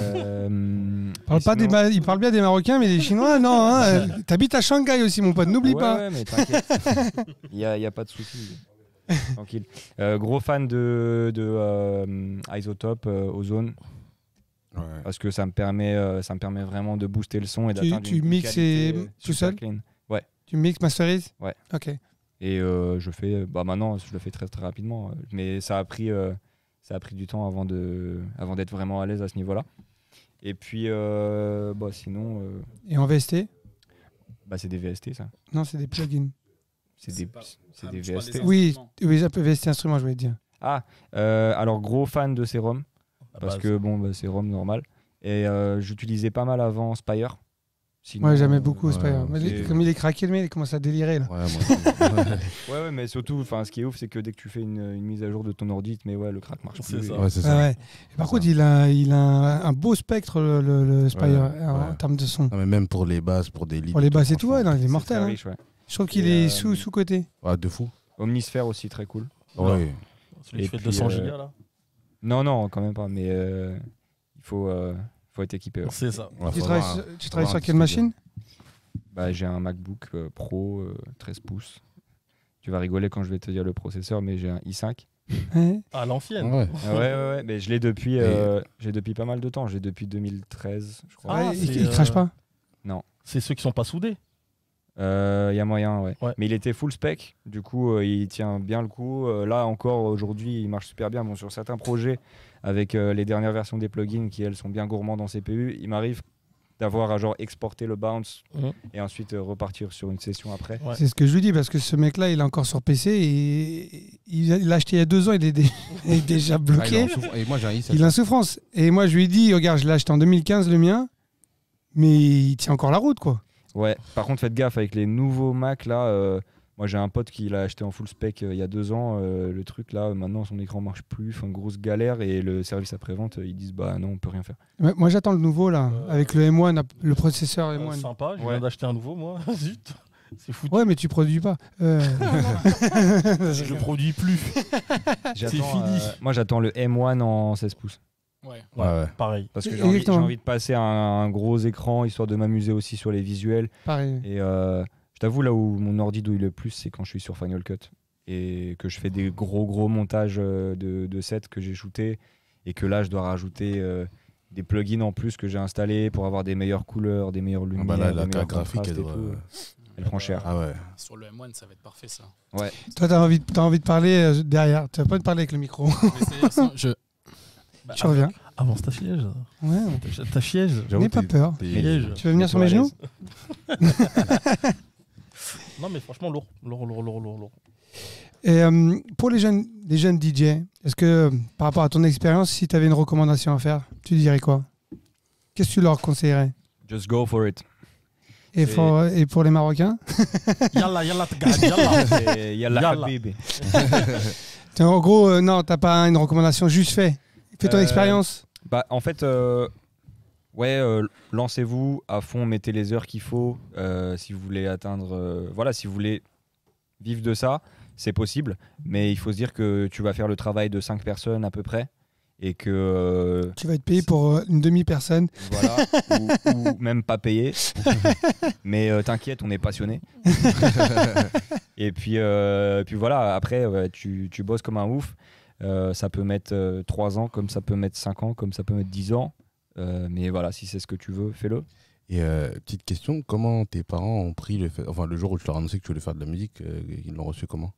S4: Il parle bien des Marocains, mais des Chinois, non. Hein. T'habites à Shanghai aussi, mon pote, n'oublie pas.
S1: Ouais, mais t'inquiète. Il y a pas de souci. Tranquille. Gros fan de Isotope, Ozone.
S2: Ouais.
S1: Parce que ça me permet vraiment de booster le son et d'atteindre
S4: Tu
S1: une
S4: mixes
S1: qualité
S4: tout
S1: super
S4: seul?
S1: clean.
S4: Tu mixes, masterises?
S1: Ouais.
S4: Ok.
S1: Et je fais maintenant je le fais très très rapidement, mais ça a pris du temps avant d'être vraiment à l'aise à ce niveau-là. Et puis sinon
S4: Et en VST?
S1: c'est des VST ça.
S4: Non, c'est des plugins.
S1: C'est des
S5: je parle
S1: VST.
S5: des
S4: Oui,
S5: instruments.
S4: oui, ça peut VST instrument, je voulais dire.
S1: Ah, alors gros fan de Serum
S3: La
S1: parce
S3: base.
S1: que c'est Serum normal et j'utilisais pas mal avant Spire Sinon,
S4: Ouais, j'aimais beaucoup
S2: ouais,
S4: Spire. Mais
S1: c'est-
S4: comme il est craqué, le mec, il commence à délirer là.
S2: Ouais, moi aussi.
S1: Ouais, mais surtout, ce qui est ouf, c'est que dès que tu fais une mise à jour de ton ordi, mais ouais, le crack marche
S3: C'est
S1: plus.
S3: ça.
S1: et-
S2: Ouais, c'est
S4: Ouais,
S2: ça.
S4: ouais. Et par contre, il a un beau spectre, le Spire,
S2: Ouais,
S4: en
S2: ouais.
S4: termes de son.
S2: Non, mais même pour les basses, pour des leads.
S4: Pour les basses et tout, ouais,
S2: franchement.
S4: non, il est
S1: C'est
S4: mortel.
S1: très
S4: Hein.
S1: riche, ouais.
S4: Je trouve qu'il
S1: Et,
S4: est sous-côté.
S2: Ouais, de fou.
S1: Omnisphere aussi, très cool.
S2: Ouais.
S3: Celui qui
S1: Et
S3: fait
S1: puis,
S3: 200 gigas là.
S1: Non, quand même pas, mais il faut être équipé. Ouais.
S3: C'est ça.
S2: Ouais,
S4: Tu
S2: faut
S4: travailles
S2: avoir
S4: sur
S2: avoir un
S4: quelle
S2: petit
S4: machine?
S1: Bah, j'ai un MacBook Pro 13 pouces. Tu vas rigoler quand je vais te dire le processeur, mais j'ai un i5.
S4: Ouais.
S3: À l'ancienne.
S2: Ouais.
S1: Ouais, mais je l'ai depuis pas mal de temps. J'ai depuis 2013, je crois.
S3: Ah,
S4: Ouais,
S3: c'est,
S4: il crache pas?
S3: C'est ceux qui sont pas soudés.
S1: Il y a moyen, ouais.
S3: Ouais.
S1: Mais il était full spec, du coup il tient bien le coup. Là encore aujourd'hui il marche super bien. Bon, sur certains projets avec les dernières versions des plugins qui elles sont bien gourmandes en CPU, il m'arrive d'avoir à genre exporter le bounce
S3: Mhm.
S1: et ensuite repartir sur une session après.
S3: Ouais.
S4: C'est ce que je lui dis parce que ce mec-là, il est encore sur PC et il l'a acheté il y a 2 ans, il est déjà
S2: Ah, il est
S4: bloqué.
S2: en souffrance. Et moi, j'ai un i7.
S4: Il est en souffrance. Et moi, je lui ai dit, regarde, je l'ai acheté en 2015, le mien, mais il tient encore la route, quoi.
S1: Ouais, par contre faites gaffe avec les nouveaux Mac là. Moi j'ai un pote qui l'a acheté en full spec il y a 2 ans. Le truc là, maintenant son écran marche plus. Enfin, grosse galère. Et le service après-vente, ils disent bah non, on peut rien faire.
S4: Moi, j'attends le nouveau, là, avec le M1, le processeur M1.
S3: Sympa, je
S1: Ouais.
S3: viens d'acheter un nouveau moi. Zut. C'est foutu.
S4: Ouais, mais tu produis pas.
S3: Je produis plus. fini.
S1: Moi j'attends le M1 en 16 pouces.
S5: Ouais.
S2: Ouais, ouais.
S3: Pareil.
S1: Parce que j'ai
S4: Exactement.
S1: envie de passer un gros écran histoire de m'amuser aussi sur les visuels.
S4: Pareil.
S1: Et je t'avoue, là où mon ordi douille le plus, c'est quand je suis sur Final Cut et que je fais des gros montages de sets que j'ai shootés et que là je dois rajouter des plugins en plus que j'ai installés pour avoir des meilleures couleurs, des meilleures lumières,
S2: Bah là, la
S1: des meilleurs
S2: carte graphique,
S1: contrastes
S2: elle
S1: et
S2: doit.
S1: tout. Elle prend cher.
S2: Ah ouais.
S5: Sur le M1, ça va être parfait ça.
S1: Ouais.
S4: Toi, t'as envie de parler derrière. Tu vas pas te parler avec le micro.
S5: Mais c'est-à-dire, je...
S3: Bah,
S4: Tu reviens.
S3: Avance ta siège.
S4: Ouais.
S3: Ta siège.
S2: J'avoue,
S4: N'aie pas
S2: t'es-
S4: peur.
S2: t'es-
S3: Siège.
S4: Tu veux venir sur mes
S1: Mets-toi à
S4: genoux?
S1: l'aise.
S3: Non mais franchement lourd. Lourd.
S4: Et pour les jeunes DJ, est-ce que par rapport à ton expérience, si tu avais une recommandation à faire, tu dirais quoi? Qu'est-ce que tu leur conseillerais?
S1: Just go for it.
S4: Et pour les Marocains?
S3: Yalla t'gad, yalla.
S1: C'est Yalla
S3: Yalla.
S1: Habibi.
S4: En gros, non, t'as pas une recommandation, juste fais ton expérience.
S1: Bah, en fait, lancez-vous à fond, mettez les heures qu'il faut. Si vous voulez atteindre, si vous voulez vivre de ça, c'est possible. Mais il faut se dire que tu vas faire le travail de 5 personnes à peu près. Et que,
S4: Tu vas être payé pour une demi-personne.
S1: voilà, ou même pas payé. Mais t'inquiète, on est passionné. Et puis voilà, après, tu bosses comme un ouf. Ça peut mettre 3 ans, comme ça peut mettre 5 ans, comme ça peut mettre 10 ans. Mais voilà, si c'est ce que tu veux, fais-le.
S2: Et petite question, comment tes parents ont pris le fait, enfin le jour où tu leur as annoncé que tu voulais faire de la musique, ils l'ont reçu comment?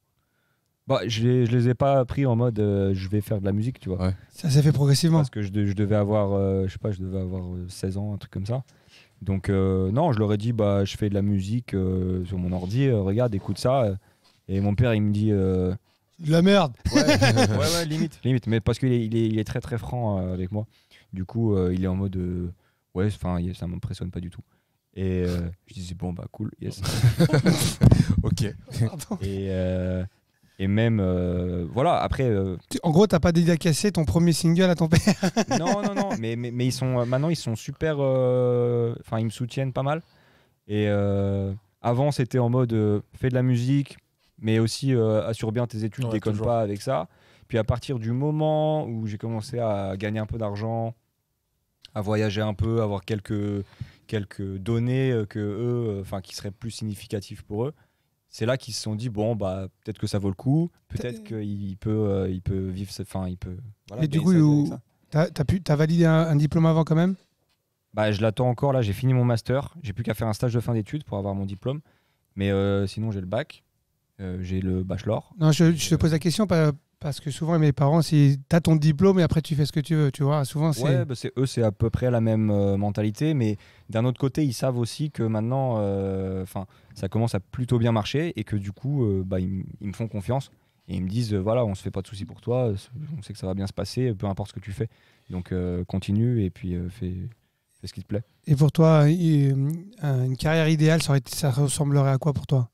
S1: Bah, je les ai pas pris en mode je vais faire de la musique, tu vois.
S2: Ouais.
S4: Ça s'est fait progressivement.
S1: Parce que je devais avoir, 16 ans, un truc comme ça. Donc non, je leur ai dit, bah, je fais de la musique sur mon ordi, regarde, écoute ça. Et mon père, il me dit,
S4: De la merde.
S1: ouais, limite. Mais parce qu'il est très très franc avec moi. Du coup, il est en mode, ça m'impressionne pas du tout. Et je disais, bon, bah cool, yes.
S2: Ok.
S4: Pardon.
S1: Et même, voilà, après...
S4: En gros, t'as pas dédicacé ton premier single à ton père.
S1: non, mais ils sont, maintenant, ils sont super... Enfin, ils me soutiennent pas mal. Et avant, c'était en mode, fais de la musique, mais aussi assure bien tes études,
S3: Ouais,
S1: déconne
S3: toujours.
S1: pas avec ça. Puis à partir du moment où j'ai commencé à gagner un peu d'argent, à voyager un peu, avoir quelques données que eux, qui seraient plus significatives pour eux, c'est là qu'ils se sont dit bon bah peut-être que ça vaut le coup, peut-être qu'il peut vivre, il peut. Voilà,
S4: Et du
S1: gagner
S4: coup,
S1: sa vie avec ça.
S4: t'as validé un diplôme avant quand même?
S1: Bah je l'attends encore là, j'ai fini mon master, j'ai plus qu'à faire un stage de fin d'études pour avoir mon diplôme, mais sinon j'ai le bac, j'ai le bachelor.
S4: Non, je te pose la question parce que souvent mes parents, si t'as ton diplôme et après tu fais ce que tu veux, tu vois. Souvent c'est.
S1: Ouais, bah, c'est à peu près la même mentalité, mais d'un autre côté, ils savent aussi que maintenant, ça commence à plutôt bien marcher et que du coup, ils me font confiance et ils me disent, voilà, on se fait pas de soucis pour toi, on sait que ça va bien se passer, peu importe ce que tu fais. Donc continue et puis fais ce qui te plaît.
S4: Et pour toi, une carrière idéale, ça ressemblerait à quoi pour toi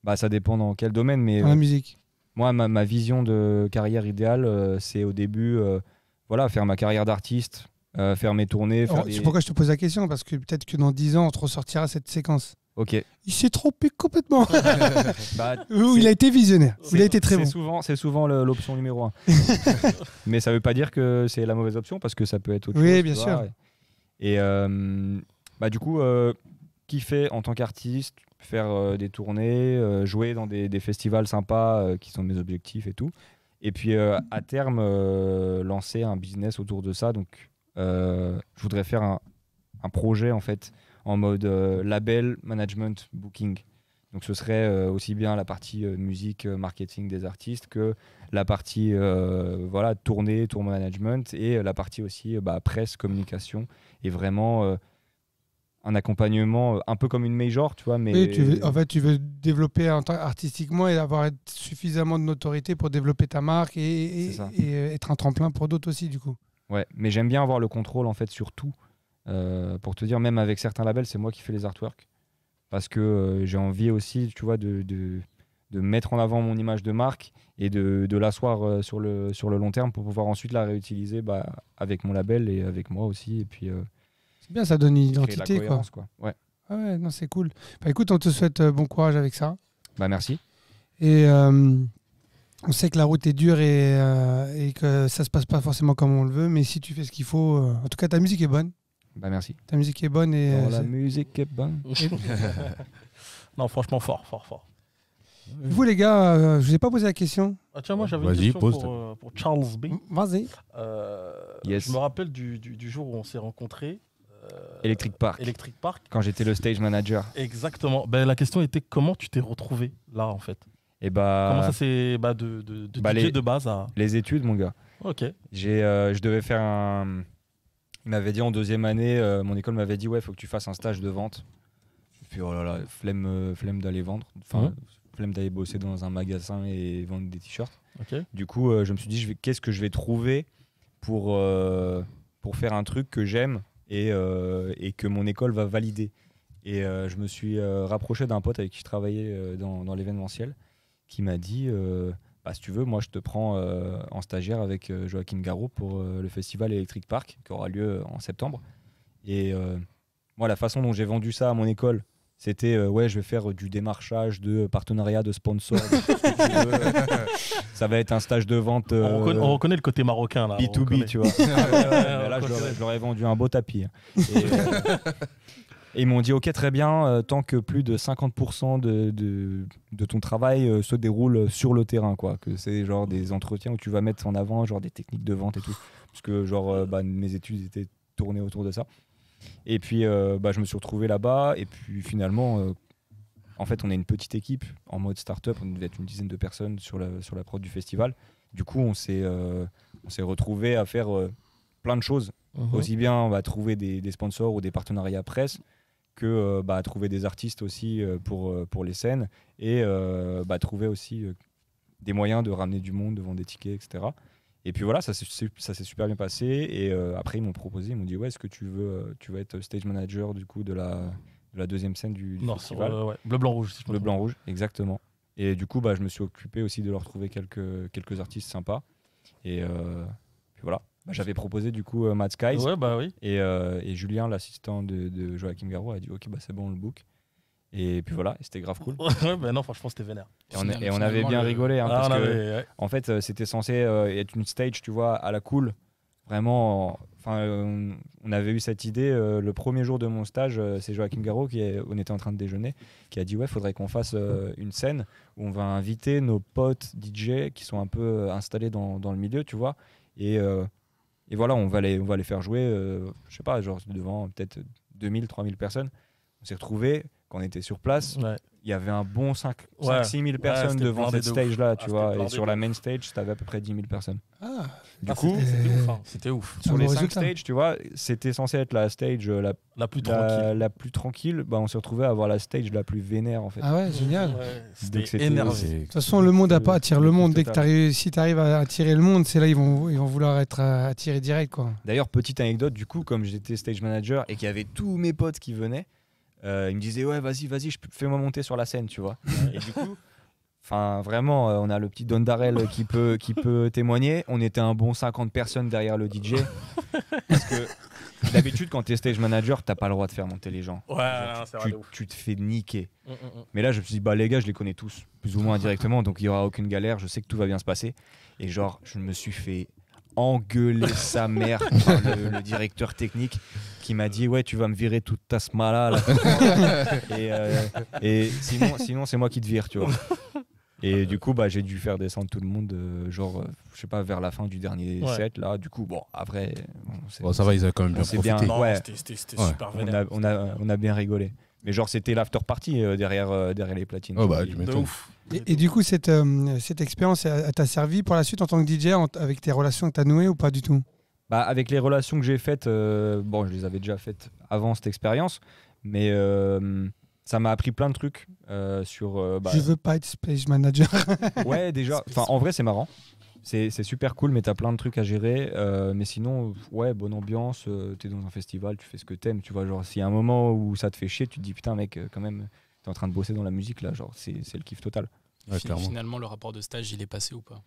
S1: Bah, ça dépend dans quel domaine, mais
S4: dans la musique?
S1: moi, ma vision de carrière idéale, c'est au début, voilà, faire ma carrière d'artiste, faire mes tournées, faire
S4: C'est pourquoi je te pose la question, parce que peut-être que dans 10 ans, on te ressortira cette séquence.
S1: Ok.
S4: Il s'est trompé complètement.
S1: Bah,
S4: Ou il a été visionnaire. Il a été très bon.
S1: C'est souvent l'option numéro 1. Mais ça veut pas dire que c'est la mauvaise option, parce que ça peut être autre chose.
S4: Oui, bien
S1: tu
S4: sûr.
S1: vois. Et bah, du coup, kiffer en tant qu'artiste, faire des tournées, jouer dans des festivals sympas qui sont mes objectifs et tout. Et puis à terme, lancer un business autour de ça. Donc je voudrais faire un projet en fait en mode label, management, booking. Donc ce serait aussi bien la partie musique, marketing des artistes que la partie voilà, tournée, tour management et la partie aussi presse, communication et vraiment un accompagnement un peu comme une major, tu vois. Mais
S4: Oui, en fait, tu veux développer artistiquement et avoir suffisamment de notoriété pour développer ta marque et être un tremplin pour d'autres aussi, du coup.
S1: Ouais, mais j'aime bien avoir le contrôle en fait sur tout. Pour te dire, même avec certains labels, c'est moi qui fais les artworks. Parce que j'ai envie aussi, tu vois, de mettre en avant mon image de marque et de l'asseoir sur le long terme pour pouvoir ensuite la réutiliser avec mon label et avec moi aussi. Et puis,
S4: c'est bien, ça donne une
S1: créer
S4: identité.
S1: de la cohérence, quoi. Ouais.
S4: Ah ouais, non, c'est cool. Bah, écoute, on te souhaite bon courage avec ça.
S1: Bah, merci.
S4: Et on sait que la route est dure et que ça se passe pas forcément comme on le veut, mais si tu fais ce qu'il faut, en tout cas, ta musique est bonne.
S1: Bah, merci.
S4: Ta musique est bonne et
S1: La musique est bonne.
S3: Non, franchement, fort.
S4: vous les gars, je vous ai pas posé la question.
S3: Ah, tiens, moi j'avais
S2: Vas-y,
S3: une question
S2: pose.
S3: pour Charles B.
S4: Vas-y.
S1: Yes.
S3: Je me rappelle du jour où on s'est rencontrés.
S1: Electric Park.
S3: Electric Park.
S1: Quand j'étais le stage manager.
S3: Exactement. Ben, la question était comment tu t'es retrouvé là en fait.
S1: Et bah,
S3: Comment ça s'est de DJ de base à.
S1: les études, mon gars.
S3: Ok.
S1: Je devais faire un. Il m'avait dit en deuxième année, mon école m'avait dit ouais, faut que tu fasses un stage de vente. Puis oh là là, flemme d'aller vendre, enfin flemme d'aller bosser dans un magasin et vendre des t-shirts.
S3: Ok.
S1: Du coup, je me suis dit qu'est-ce que je vais trouver pour faire un truc que j'aime et que mon école va valider. Et je me suis rapproché d'un pote avec qui je travaillais dans l'événementiel qui m'a dit si tu veux, moi je te prends en stagiaire avec Joachim Garraud pour le festival Electric Park qui aura lieu en septembre. Et moi, la façon dont j'ai vendu ça à mon école, c'était ouais, je vais faire du démarchage, de partenariat, de sponsors. Ça va être un stage de vente.
S3: On reconnaît le côté marocain là.
S1: B2B, tu vois. Mais là, je leur ai vendu un beau tapis. Et ils m'ont dit ok, très bien, tant que plus de 50% de ton travail se déroule sur le terrain, quoi. Que c'est genre des entretiens où tu vas mettre en avant genre des techniques de vente et tout. Parce que genre mes études étaient tournées autour de ça. Et puis je me suis retrouvé là-bas. Et puis finalement, en fait, on est une petite équipe en mode start-up. On devait être une dizaine de personnes sur la prod du festival. Du coup, on s'est retrouvés à faire plein de choses. Aussi bien trouver des sponsors ou des partenariats presse que trouver des artistes aussi pour les scènes et trouver aussi des moyens de ramener du monde, de vendre des tickets, etc. Et puis voilà, ça s'est super bien passé. Et après, ils m'ont proposé, ils m'ont dit ouais, est-ce que tu veux être stage manager du coup de la deuxième scène du festival.
S3: Ouais. Bleu, blanc, rouge. Si je
S1: Bleu, blanc, rouge, exactement. Et du coup, je me suis occupé aussi de leur trouver quelques artistes sympas. Et puis voilà. J'avais proposé du coup Mad Skies.
S3: Ouais, bah oui.
S1: Et Julien, l'assistant de Joachim Garraud, a dit ok, c'est bon, on le book. Et puis voilà, c'était grave cool.
S3: Ouais, non, franchement, c'était vénère.
S1: Et on avait bien rigolé. Parce que,
S3: ouais.
S1: en fait, c'était censé être une stage, tu vois, à la cool. Vraiment, on avait eu cette idée le premier jour de mon stage. C'est Joachim Garraud, on était en train de déjeuner, qui a dit ouais, faudrait qu'on fasse une scène où on va inviter nos potes DJ qui sont un peu installés dans le milieu, tu vois. Et voilà, on va les faire jouer, je sais pas, genre devant peut-être 2000, 3000 personnes. On s'est retrouvés. quand on était sur place,
S3: Ouais.
S1: il y avait un bon 5
S3: Ouais.
S1: 6 000
S3: Ouais,
S1: personnes
S3: c'était
S1: devant
S3: blindé
S1: cette
S3: de ouf.
S1: stage-là,
S3: Ah,
S1: tu
S3: c'était
S1: vois. Et
S3: blindé
S1: sur
S3: de
S1: la
S3: ouf.
S1: main stage, t'avais à peu près 10 000 personnes.
S4: Ah,
S1: Du coup,
S3: c'était ouf. Hein. C'était ouf.
S1: sur
S4: un
S1: les
S4: bon
S1: 5
S4: résultat.
S1: stages, tu vois, c'était censé être la stage
S3: La plus tranquille.
S1: la plus tranquille. Bah, on s'est retrouvé à avoir la stage la plus vénère, en fait.
S4: ah ouais, génial.
S3: Ouais,
S1: Donc,
S3: c'était
S1: c'était-
S3: énervé.
S4: De toute façon, le monde attire le monde. Dès que
S1: Total.
S4: si tu arrives à attirer le monde, c'est là ils vont vouloir être attirés direct, quoi.
S1: D'ailleurs, petite anecdote, du coup, comme j'étais stage manager et qu'il y avait tous mes potes qui venaient, ils me disaient ouais, vas-y, fais-moi monter sur la scène, tu vois. Et du coup, enfin, vraiment, on a le petit Don Darrell qui peut témoigner. On était un bon 50 personnes derrière le DJ. Parce que d'habitude, quand t'es stage manager, t'as pas le droit de faire monter les gens.
S3: Ouais, non, c'est vrai de ouf.
S1: Tu te fais niquer. Mais là, je me suis dit, bah les gars, je les connais tous, plus ou moins indirectement, donc il y aura aucune galère. Je sais que tout va bien se passer. Et genre, je me suis fait engueuler sa mère par le directeur technique qui m'a dit ouais, tu vas me virer toute ta smala là. et sinon c'est moi qui te vire, tu vois. Et du coup, bah, j'ai dû faire descendre tout le monde, je sais pas, vers la fin du dernier
S3: Ouais.
S1: set là. Du coup, bon, après,
S2: Bon, ça va, ils avaient quand même bien
S1: c'est
S2: profité.
S1: bien.
S3: Non,
S1: Ouais.
S3: c'était
S2: Ouais.
S3: super vénère.
S1: on a bien rigolé. Mais genre, c'était l'after party derrière les platines.
S2: Oh, bah,
S1: Et-
S2: tu
S3: De
S2: m'étonnes.
S3: ouf.
S4: Et du coup, cette expérience elle t'a servi pour la suite en tant que DJ avec tes relations que tu as nouées ou pas du tout?
S1: Bah, avec les relations que j'ai faites, bon, je les avais déjà faites avant cette expérience, mais ça m'a appris plein de trucs sur. Bah,
S4: Je veux pas être stage manager.
S1: ouais, déjà. Enfin, en vrai, c'est marrant. C'est super cool, mais t'as plein de trucs à gérer. Mais sinon, ouais, bonne ambiance. T'es dans un festival, tu fais ce que t'aimes. Tu vois, genre, s'il y a un moment où ça te fait chier, tu te dis putain, mec, quand même, t'es en train de bosser dans la musique là. Genre, c'est le kiff total.
S2: Ouais, clairement.
S5: Finalement, le rapport de stage, il est passé ou pas?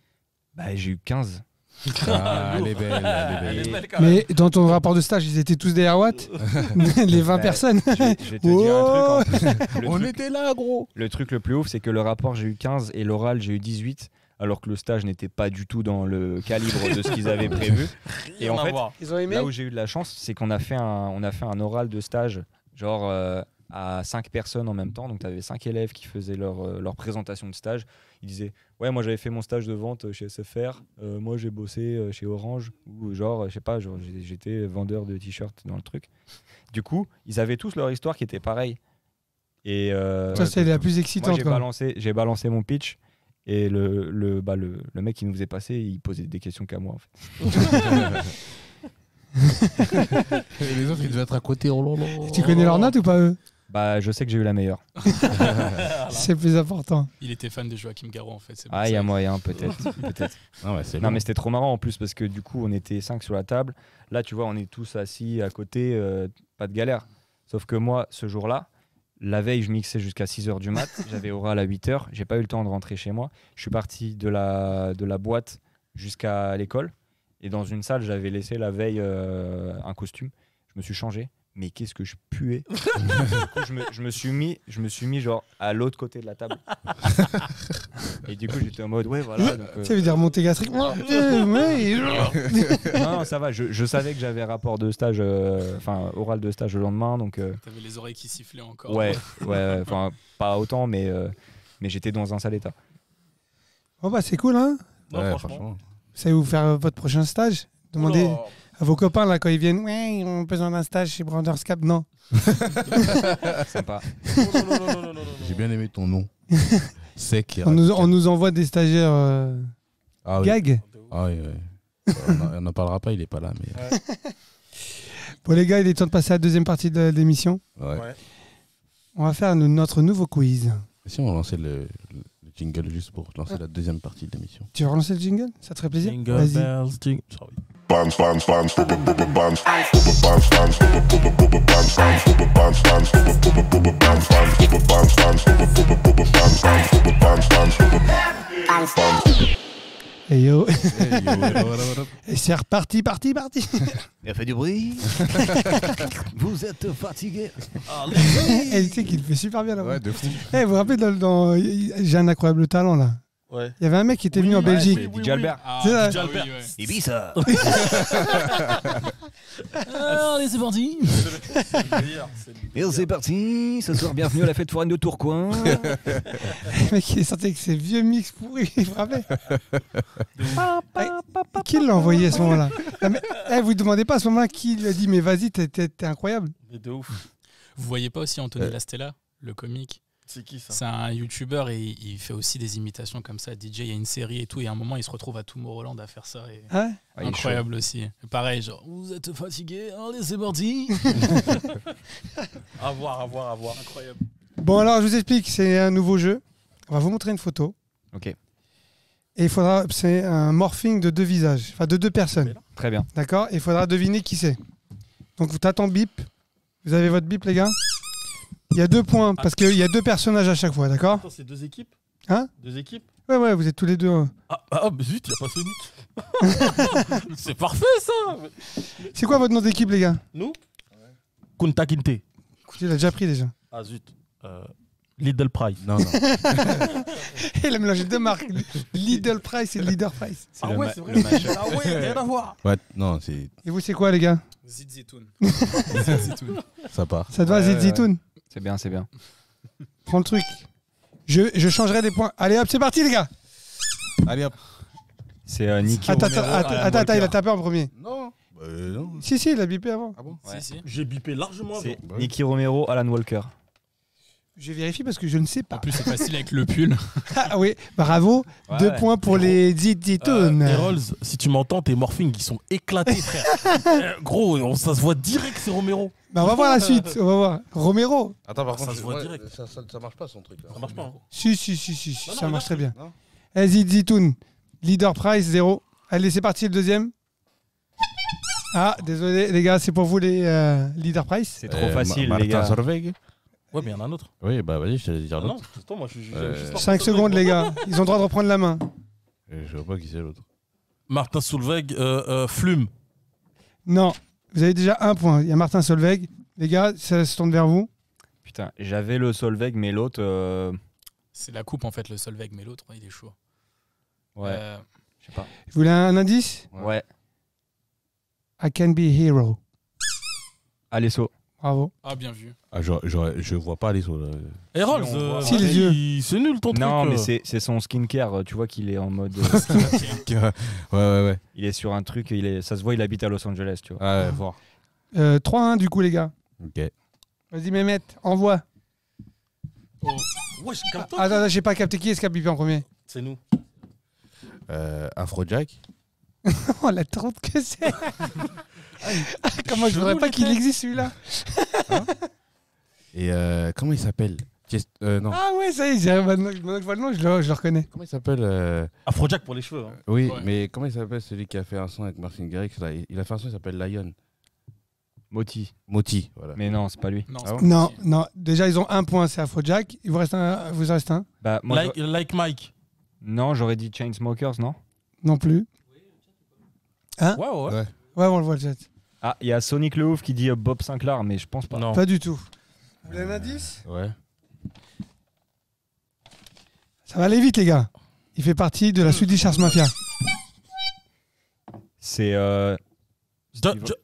S1: Bah, j'ai eu 15.
S2: Ah, elle est belle, elle est belle.
S3: Elle est belle quand même.
S4: Mais dans ton rapport de stage, ils étaient tous derrière Watt les 20
S1: Bah,
S4: personnes.
S1: Je vais te dire un truc en plus. Le
S2: On
S1: truc-
S2: était là, gros.
S1: Le truc le plus ouf, c'est que le rapport, j'ai eu 15 et l'oral, j'ai eu 18, alors que le stage n'était pas du tout dans le calibre de ce qu'ils avaient prévu. Et
S3: Rien
S1: en
S3: à
S1: fait,
S3: voir.
S4: Ils ont aimé.
S1: là où j'ai eu de la chance, c'est qu'on a fait un oral de stage, genre à 5 personnes en même temps. Donc, tu avais 5 élèves qui faisaient leur présentation de stage. Ils disaient ouais, moi j'avais fait mon stage de vente chez SFR, moi j'ai bossé chez Orange, ou genre, je sais pas, genre, j'étais vendeur de t-shirts dans le truc. Du coup, ils avaient tous leur histoire qui était pareille. Et
S4: Ça, c'est la plus
S1: moi,
S4: excitante.
S1: j'ai balancé mon pitch. Et le mec qui nous faisait passer, il posait des questions qu'à moi en fait.
S2: Et les autres, ils devaient être à côté. Oh là là.
S4: Tu connais leur note ou pas eux?
S1: Bah, je sais que j'ai eu la meilleure.
S4: C'est le plus important.
S5: Il était fan de Joachim Garraud en fait. c'est pour
S1: Ah, il y
S5: ça.
S1: a moyen, peut-être. peut-être.
S2: Ah ouais, c'est
S1: Non,
S2: long.
S1: mais c'était trop marrant en plus parce que du coup, on était 5 sur la table. Là, tu vois, on est tous assis à côté, pas de galère. Sauf que moi, ce jour-là, la veille, je mixais jusqu'à 6h du mat. J'avais oral à 8h. J'ai pas eu le temps de rentrer chez moi. Je suis parti de la boîte jusqu'à l'école. Et dans une salle, j'avais laissé la veille un costume. Je me suis changé. Mais qu'est-ce que je puais. Du coup, je me suis mis genre à l'autre côté de la table. Et du coup, j'étais en mode ouais, voilà. Donc,
S4: Tu sais, veut dire montée gastrique. Ouais.
S1: non, ça va. Je savais que j'avais rapport de stage, enfin oral de stage le lendemain, donc
S5: T'avais les oreilles qui sifflaient encore.
S1: ouais, enfin pas autant, mais j'étais dans un sale état.
S4: Bon, bah, c'est cool, hein?
S3: Non,
S2: Ouais,
S3: franchement.
S2: franchement.
S4: Vous savez où faire votre prochain stage? Demandez
S3: Oula.
S4: à vos copains, là, quand ils viennent. Ouais, on a besoin d'un stage chez Branders Cap. Non.
S1: Sympa.
S3: Non.
S2: J'ai bien aimé ton nom. Sec. et
S4: On
S2: radical.
S4: nous envoie des stagiaires
S2: Ah oui.
S4: gag.
S2: Ah oui, oui. On n'en parlera pas, il est pas là. Mais...
S4: Bon, les gars, il est temps de passer à la deuxième partie de l'émission.
S2: Ouais.
S3: Ouais.
S4: On va faire notre nouveau quiz.
S2: Et si on lançait le jingle juste pour lancer la deuxième partie de l'émission.
S4: Tu veux relancer le jingle? Ça te ferait plaisir?
S3: Jingle
S4: Vas-y.
S3: bells, jingle. Sorry.
S4: Et yo.
S2: Hey, yo, what up?
S4: Et c'est reparti, parti.
S1: Il a fait du bruit. Vous êtes fatigué.
S4: Et tu sais qu'il fait super bien là.
S2: Ouais, de fou.
S4: Eh, vous vous rappelez dans J'ai un incroyable talent là?
S3: Ouais.
S4: Il y avait un mec qui était venu en
S3: Ouais,
S4: Belgique.
S3: c'est-
S1: DJ Albert.
S5: Ah,
S4: C'est ça.
S5: DJ
S3: Albert.
S5: oui, ouais.
S1: Ibiza.
S5: Allez, c'est parti.
S1: Et c'est parti. Ce soir, bienvenue à la fête foraine de Tourcoing.
S4: Le mec il est sorti avec ses vieux mix pourris, vous vous rappelez? Qui l'a envoyé à ce moment-là? Ah, mais, vous demandez pas à ce moment-là qui lui a dit mais vas-y, t'es incroyable.
S3: Mais de ouf.
S5: Vous voyez pas aussi Anthony Lastella le comique.
S3: C'est qui ça?
S5: C'est un YouTuber et il fait aussi des imitations comme ça. DJ, il y a une série et tout. Et à un moment, il se retrouve à Tomorrowland à faire ça. Et...
S4: Ah ouais
S1: Ouais, il est
S5: incroyable aussi. Et pareil, genre, vous êtes fatigué? Allez, c'est parti.
S3: À voir.
S5: Incroyable.
S4: Bon, alors, je vous explique. C'est un nouveau jeu. On va vous montrer une photo.
S1: Ok,
S4: Et il faudra. C'est un morphing de 2 visages. Enfin, de 2 personnes.
S1: très bien.
S4: D'accord? Et il faudra deviner qui c'est. Donc, t'attends bip. Vous avez votre bip, les gars? Il y a 2 points parce qu'il y a 2 personnages à chaque fois, d'accord?
S3: Attends, c'est 2 équipes?
S4: Hein?
S3: 2 équipes?
S4: Ouais, vous êtes tous les deux.
S3: Ah, mais zut, il a pas Sonic. C'est parfait ça.
S4: C'est quoi votre nom d'équipe, les gars?
S3: Nous? Kunta Kinte.
S4: Écoutez, il a déjà pris déjà.
S3: Ah zut. Lidl Price.
S2: Non, non.
S4: Il a mélangé 2 marques. Lidl Price et Leader Price.
S1: C'est
S3: Ah
S1: le
S3: ouais,
S1: ma-
S3: c'est vrai.
S1: le mashup.
S3: Ah ouais, rien à voir.
S2: Ouais, non, c'est
S4: Et vous, c'est quoi, les gars?
S5: Zizitoun.
S2: ça part.
S4: Ça te va,
S1: Ouais,
S4: Zitoun?
S1: C'est bien, c'est bien.
S4: Prends le truc. Je changerai les points. Allez, hop, c'est parti, les gars.
S2: Allez hop.
S1: C'est Nicky
S4: Attends,
S1: Romero, Alan
S4: il a
S1: Walker.
S4: tapé en premier.
S2: Non. Non.
S4: Si, il a bipé avant.
S2: Ah bon?
S1: Ouais.
S5: Si.
S3: J'ai bipé largement avant.
S1: C'est Nicky Romero, Alan Walker.
S4: Je vérifie parce que je ne sais
S5: En
S4: pas.
S5: plus, c'est facile avec le pull.
S4: Ah oui, bravo.
S1: Ouais,
S4: 2
S1: ouais.
S4: points pour les Zitoun.
S3: Rolls, si tu m'entends, tes morphings ils sont éclatés, frère. Gros, ça se voit direct, c'est Romero.
S4: Bah, on va voir la suite. On va voir. Romero.
S2: Attends, par
S3: Ça
S2: contre,
S3: se voit
S2: ouais,
S3: direct.
S2: ça marche pas son truc. Là.
S3: Ça marche pas. Hein.
S4: Si,
S3: Non,
S4: ça
S3: non,
S4: marche
S3: là,
S4: très bien.
S2: Non.
S4: Vas-y, Zitoun. Leader Price, 0. Allez, c'est parti, le deuxième. Ah, désolé, les gars, c'est pour vous les Leader Price.
S1: C'est trop facile,
S2: Martin
S1: les gars.
S2: Solveig.
S3: Ouais, mais il y en a un autre.
S2: Oui, bah vas-y, je te dire
S3: Ah non,
S2: l'autre.
S3: c'est toi, moi je suis juste.
S4: 5 secondes, les gars. Ils ont le droit de reprendre la main.
S2: Je vois pas qui c'est l'autre.
S3: Martin Solveig, Flume.
S4: Non, vous avez déjà 1 point. Il y a Martin Solveig. Les gars, ça se tourne vers vous.
S1: Putain, j'avais le Solveig, mais l'autre.
S5: C'est la coupe, en fait, le Solveig. Mais l'autre, il est chaud.
S1: Ouais, je sais pas.
S4: Vous voulez un indice?
S1: Ouais,
S4: I can be a hero.
S1: Alesso.
S4: Bravo.
S5: Ah, bien vu.
S2: Ah, je vois pas les autres.
S3: Et Rolls,
S1: Si, on voit.
S4: Si, les yeux.
S3: c'est nul ton truc.
S1: Non, mais c'est son skincare. Tu vois qu'il est en mode.
S2: Ouais.
S1: Il est sur un truc. Ça se voit, il habite à Los Angeles, tu vois.
S2: Ah, ouais, fort.
S4: 3-1 du coup, les gars.
S2: Ok.
S4: Vas-y, Mehmet, envoie.
S3: Wesh, calme-toi.
S4: Attends, j'ai pas capté qui est-ce qui a bipé en premier.
S3: C'est nous.
S2: Afrojack.
S4: Oh, la trompe que c'est. Comment je voudrais pas qu'il existe celui-là.
S2: Et comment il s'appelle Non.
S4: Ah ouais, ça y est, maintenant que je vois le nom, je le reconnais.
S2: Comment il s'appelle
S3: Afrojack pour les cheveux. Hein.
S2: Oui,
S5: Ouais.
S2: mais comment il s'appelle celui qui a fait un son avec Martin Garrix là Il a fait un son qui s'appelle Lion.
S1: Moti.
S2: Moti, voilà.
S1: Mais non, c'est pas lui.
S5: Non,
S2: Ah
S5: c'est
S2: bon
S5: pas
S4: Non,
S5: possible.
S4: non. Déjà, ils ont 1 point, c'est Afrojack. Il vous reste un.
S1: Bah, moi,
S3: Like Mike.
S1: non, j'aurais dit Chainsmokers, non?
S4: Non plus.
S3: Ouais.
S4: Ouais, on le voit le chat.
S1: Ah, il y a Sonic le Ouf qui dit Bob Sinclair, mais je pense pas.
S3: Non.
S4: Pas du tout. Vous voulez un indice?
S2: Ouais.
S4: Ça va aller vite, les gars. Il fait partie de la Swedish House Mafia.
S1: C'est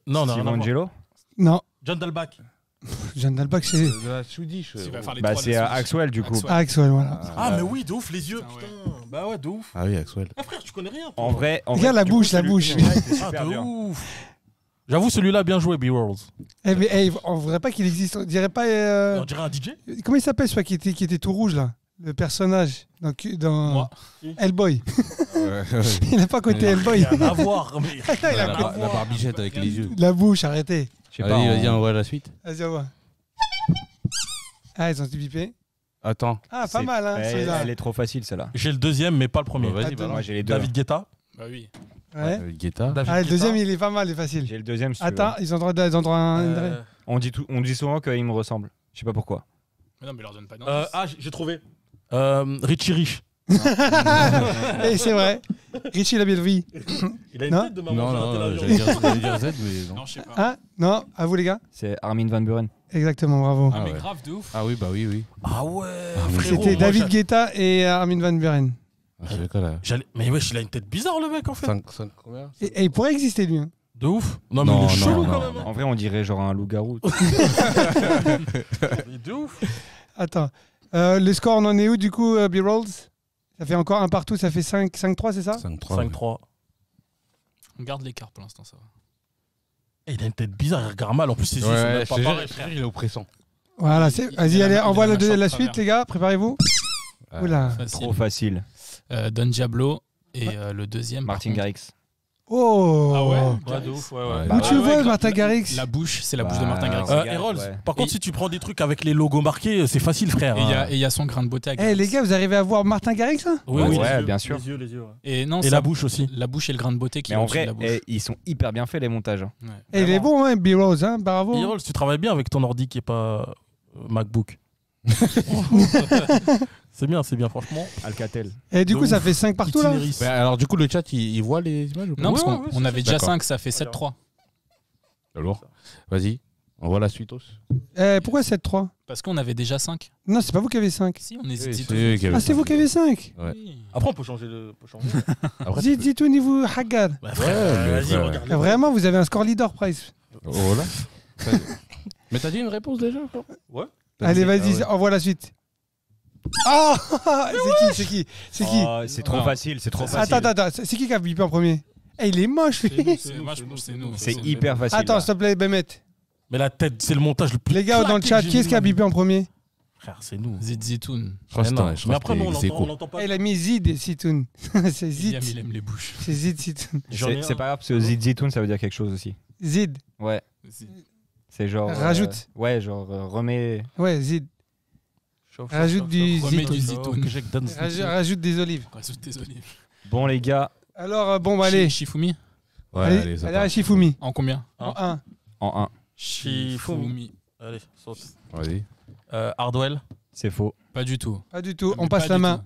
S3: Non,
S1: Steve Angelo.
S4: Non,
S3: John Dalbach.
S4: Jeanne Dalbach, c'est
S2: De la Swedish.
S5: Tu vas faire les
S1: Bah,
S5: trois de
S1: c'est
S5: la suite.
S1: Axwell, du coup.
S5: Axwell.
S4: Axwell, voilà.
S3: Ah, mais oui, de ouf, les yeux,
S5: Putain,
S3: putain. Bah ouais, de ouf.
S2: Ah oui, Axwell.
S3: Ah, frère, tu connais rien. toi.
S1: En vrai,
S4: Regarde la
S1: du coup,
S4: bouche, la
S1: celui-
S4: bouche.
S1: celui-là, c'était
S3: Ah,
S1: super
S3: de
S1: dur.
S3: ouf. J'avoue, celui-là, bien joué, B-Worlds.
S4: Eh, mais on voudrait pas qu'il existe. On dirait pas.
S3: On dirait un DJ.
S4: Comment il s'appelle celui qui était tout rouge là? Le personnage dans
S5: Moi.
S4: Hellboy.
S2: Ouais.
S4: Il n'a pas côté Hellboy.
S3: Rien à voir, mais.
S4: Il a
S3: Rien à
S4: quoi
S3: voir.
S2: La barbichette avec les yeux.
S4: La bouche, arrêtez.
S1: Je sais pas.
S2: Vas-y,
S1: en-
S2: vas-y, on voit la suite.
S4: Vas-y, on voit. Ah, ils ont été bipés.
S2: Attends.
S4: Ah, pas
S1: c'est-
S4: mal, hein,
S1: elle,
S4: celui-là.
S1: elle est trop facile, celle-là.
S3: J'ai le deuxième, mais pas le premier.
S2: Vas-y,
S4: Attends.
S2: balance.
S1: Moi, j'ai les deux.
S3: David Guetta.
S5: Bah oui.
S4: Ouais.
S2: Guetta.
S3: David
S4: Ah, le
S3: Guetta.
S4: deuxième, il est pas mal, il est facile.
S1: J'ai le deuxième. Si tu
S4: Attends,
S1: veux.
S4: ils ont droit à un.
S3: Euh,
S1: On dit souvent qu'il me ressemble. Je sais pas pourquoi.
S5: Mais non, mais leur donne pas d'indice.
S3: j'ai trouvé. Richie Rich.
S4: Et c'est vrai. Richie la belle vie.
S3: Il a une
S4: Non.
S3: tête de maman.
S2: Non,
S3: j'ai raté
S2: non,
S3: l'avion.
S2: j'allais dire Z, mais non.
S5: Non, je sais pas.
S4: Ah, non, à vous les gars.
S1: C'est Armin Van Buren.
S4: Exactement, bravo.
S5: Ah, mais
S2: ouais.
S5: grave de ouf.
S2: Ah oui, bah oui, oui.
S3: Ah ouais,
S2: mais
S3: frérot.
S4: C'était
S3: moi,
S4: David Guetta et Armin Van Buren.
S2: Ah, c'est quoi là
S3: Mais wesh, il a une tête bizarre, le mec, en fait.
S2: 5 combien
S4: Et il pourrait exister lui. Hein.
S3: De ouf. Non, mais
S2: Non,
S3: il est
S2: non,
S3: chelou
S2: non,
S3: quand même.
S1: En vrai, on dirait genre un loup-garou.
S3: Il est de ouf.
S4: Attends. Le score, on en est où du coup, B-Rolls? Ça fait encore un partout, ça fait 5-3, c'est ça?
S2: 5-3.
S3: 5-3.
S5: On garde l'écart pour l'instant, ça va.
S3: Eh, il a une tête bizarre, il regarde mal. En plus, ses yeux
S2: Ouais,
S3: sont même
S2: je
S3: pas
S2: te jure,
S3: pareils, frère.
S2: il est oppressant.
S4: Voilà, vas-y, allez, envoie la
S5: travers.
S4: suite, les gars, préparez-vous. Oula.
S1: Trop facile.
S5: Don Diablo et le deuxième. par
S1: Martin
S5: contre,
S1: Garrix.
S4: Oh.
S5: Ah ouais.
S3: Ouais, de ouf, ouais.
S2: Bah,
S4: Où tu le vois,
S5: grave.
S4: Martin Garrix?
S5: La bouche, c'est la bouche de
S1: Bah,
S5: Martin Garrix.
S1: Garrix,
S3: Herold,
S1: ouais.
S3: par contre,
S5: Et-
S3: si tu prends des trucs avec les logos marqués, c'est facile, frère.
S5: Et il y a son grain de beauté. à
S4: Eh,
S5: Garrix.
S4: les gars, vous arrivez à voir Martin Garrix, là?
S3: Oui,
S1: Ouais,
S3: oui,
S1: ouais,
S3: les yeux,
S1: bien sûr.
S3: Les yeux, ouais.
S5: Et non,
S3: Et
S5: ça-
S3: la bouche aussi.
S5: La bouche et le grain de beauté qui
S1: Mais
S5: est
S1: en
S5: au-dessus de
S1: vrai,
S5: la bouche.
S1: ils sont hyper bien faits les montages. hein.
S5: Ouais.
S4: Eh, il est bon, hein, B-Rose, hein, bravo.
S3: Herold, tu travailles bien avec ton ordi qui est pas MacBook. C'est bien, franchement.
S1: Alcatel.
S4: Et du
S3: De
S4: coup, ça
S3: ouf.
S4: fait 5 partout, là?
S3: Itinéris.
S2: Ouais, alors, du coup, le chat, il voit les images ou pas?
S5: Non, parce
S3: Ouais,
S5: qu'on
S3: ouais,
S5: on avait déjà
S2: d'accord.
S5: 5, ça fait 7-3.
S2: Alors, vas-y, on voit la suite aussi.
S4: Pourquoi 7-3?
S5: Parce qu'on avait déjà 5.
S4: Non, c'est pas vous qui avez 5.
S5: Si, on
S2: Oui,
S5: hésite.
S2: c'est eux qui avaient
S4: Ah, c'est
S2: cinq.
S4: vous qui avez 5.
S2: Ouais.
S3: Après, on peut changer le.
S2: Après,
S4: Zid, Zitoun, vous Haggad.
S3: Bah,
S2: Ouais,
S3: frère,
S2: mais
S3: vas-y,
S2: frère.
S3: regarde.
S4: Vraiment, vous avez un score leader price.
S2: Oh là. Mais t'as dit une réponse déjà, frère?
S3: Ouais.
S4: Allez, vas-y,
S2: Ah ouais.
S4: envoie la suite. Oh C'est qui
S1: Oh, c'est trop
S5: Non.
S1: facile, c'est trop facile.
S4: Attends, c'est qui a bipé en premier? Eh, il est moche, lui.
S5: C'est nous.
S1: C'est hyper facile.
S4: Attends,
S1: là.
S4: s'il te plaît, Bémet.
S3: Mais la tête, c'est le montage le plus.
S4: Les gars, dans le
S3: claqué
S4: chat,
S3: que j'ai
S4: qui est-ce
S3: vu
S4: qui a
S3: de ma vie.
S4: bipé en premier?
S3: Frère, c'est nous.
S5: Zitoun.
S2: Je crois que
S3: Mais non.
S2: c'était-
S3: Mais après, nous,
S2: c'est
S3: on
S2: cool.
S3: l'entend pas.
S4: Eh, il a mis Zid et Zitoun. C'est
S5: Liam, il
S4: Zid.
S5: aime les bouches.
S4: C'est Zid, Zitoun.
S3: J'en ai un.
S1: C'est pas grave, parce que Zitoun, ça veut dire quelque chose aussi.
S4: Zid.
S1: Ouais, c'est genre.
S4: Rajoute.
S1: Ouais, genre remets.
S4: Ouais, Zid. Rajoute du
S5: Remets du
S4: Zitoun.
S5: Zitoun.
S4: Rajoute des olives.
S5: Rajoute des olives.
S1: Bon, les gars,
S4: Alors, bon, bah, allez.
S5: Shifumi.
S2: Ouais,
S4: Allez,
S2: ça
S4: allez à
S2: part.
S4: Shifumi.
S5: En combien
S4: En 1.
S1: en 1,
S5: Shifumi.
S3: Allez, saute.
S2: Vas-y.
S3: Hardwell.
S1: c'est faux.
S5: Pas du tout.
S4: Pas du tout.
S5: Mais
S4: On passe
S5: pas
S4: la
S5: du
S4: main.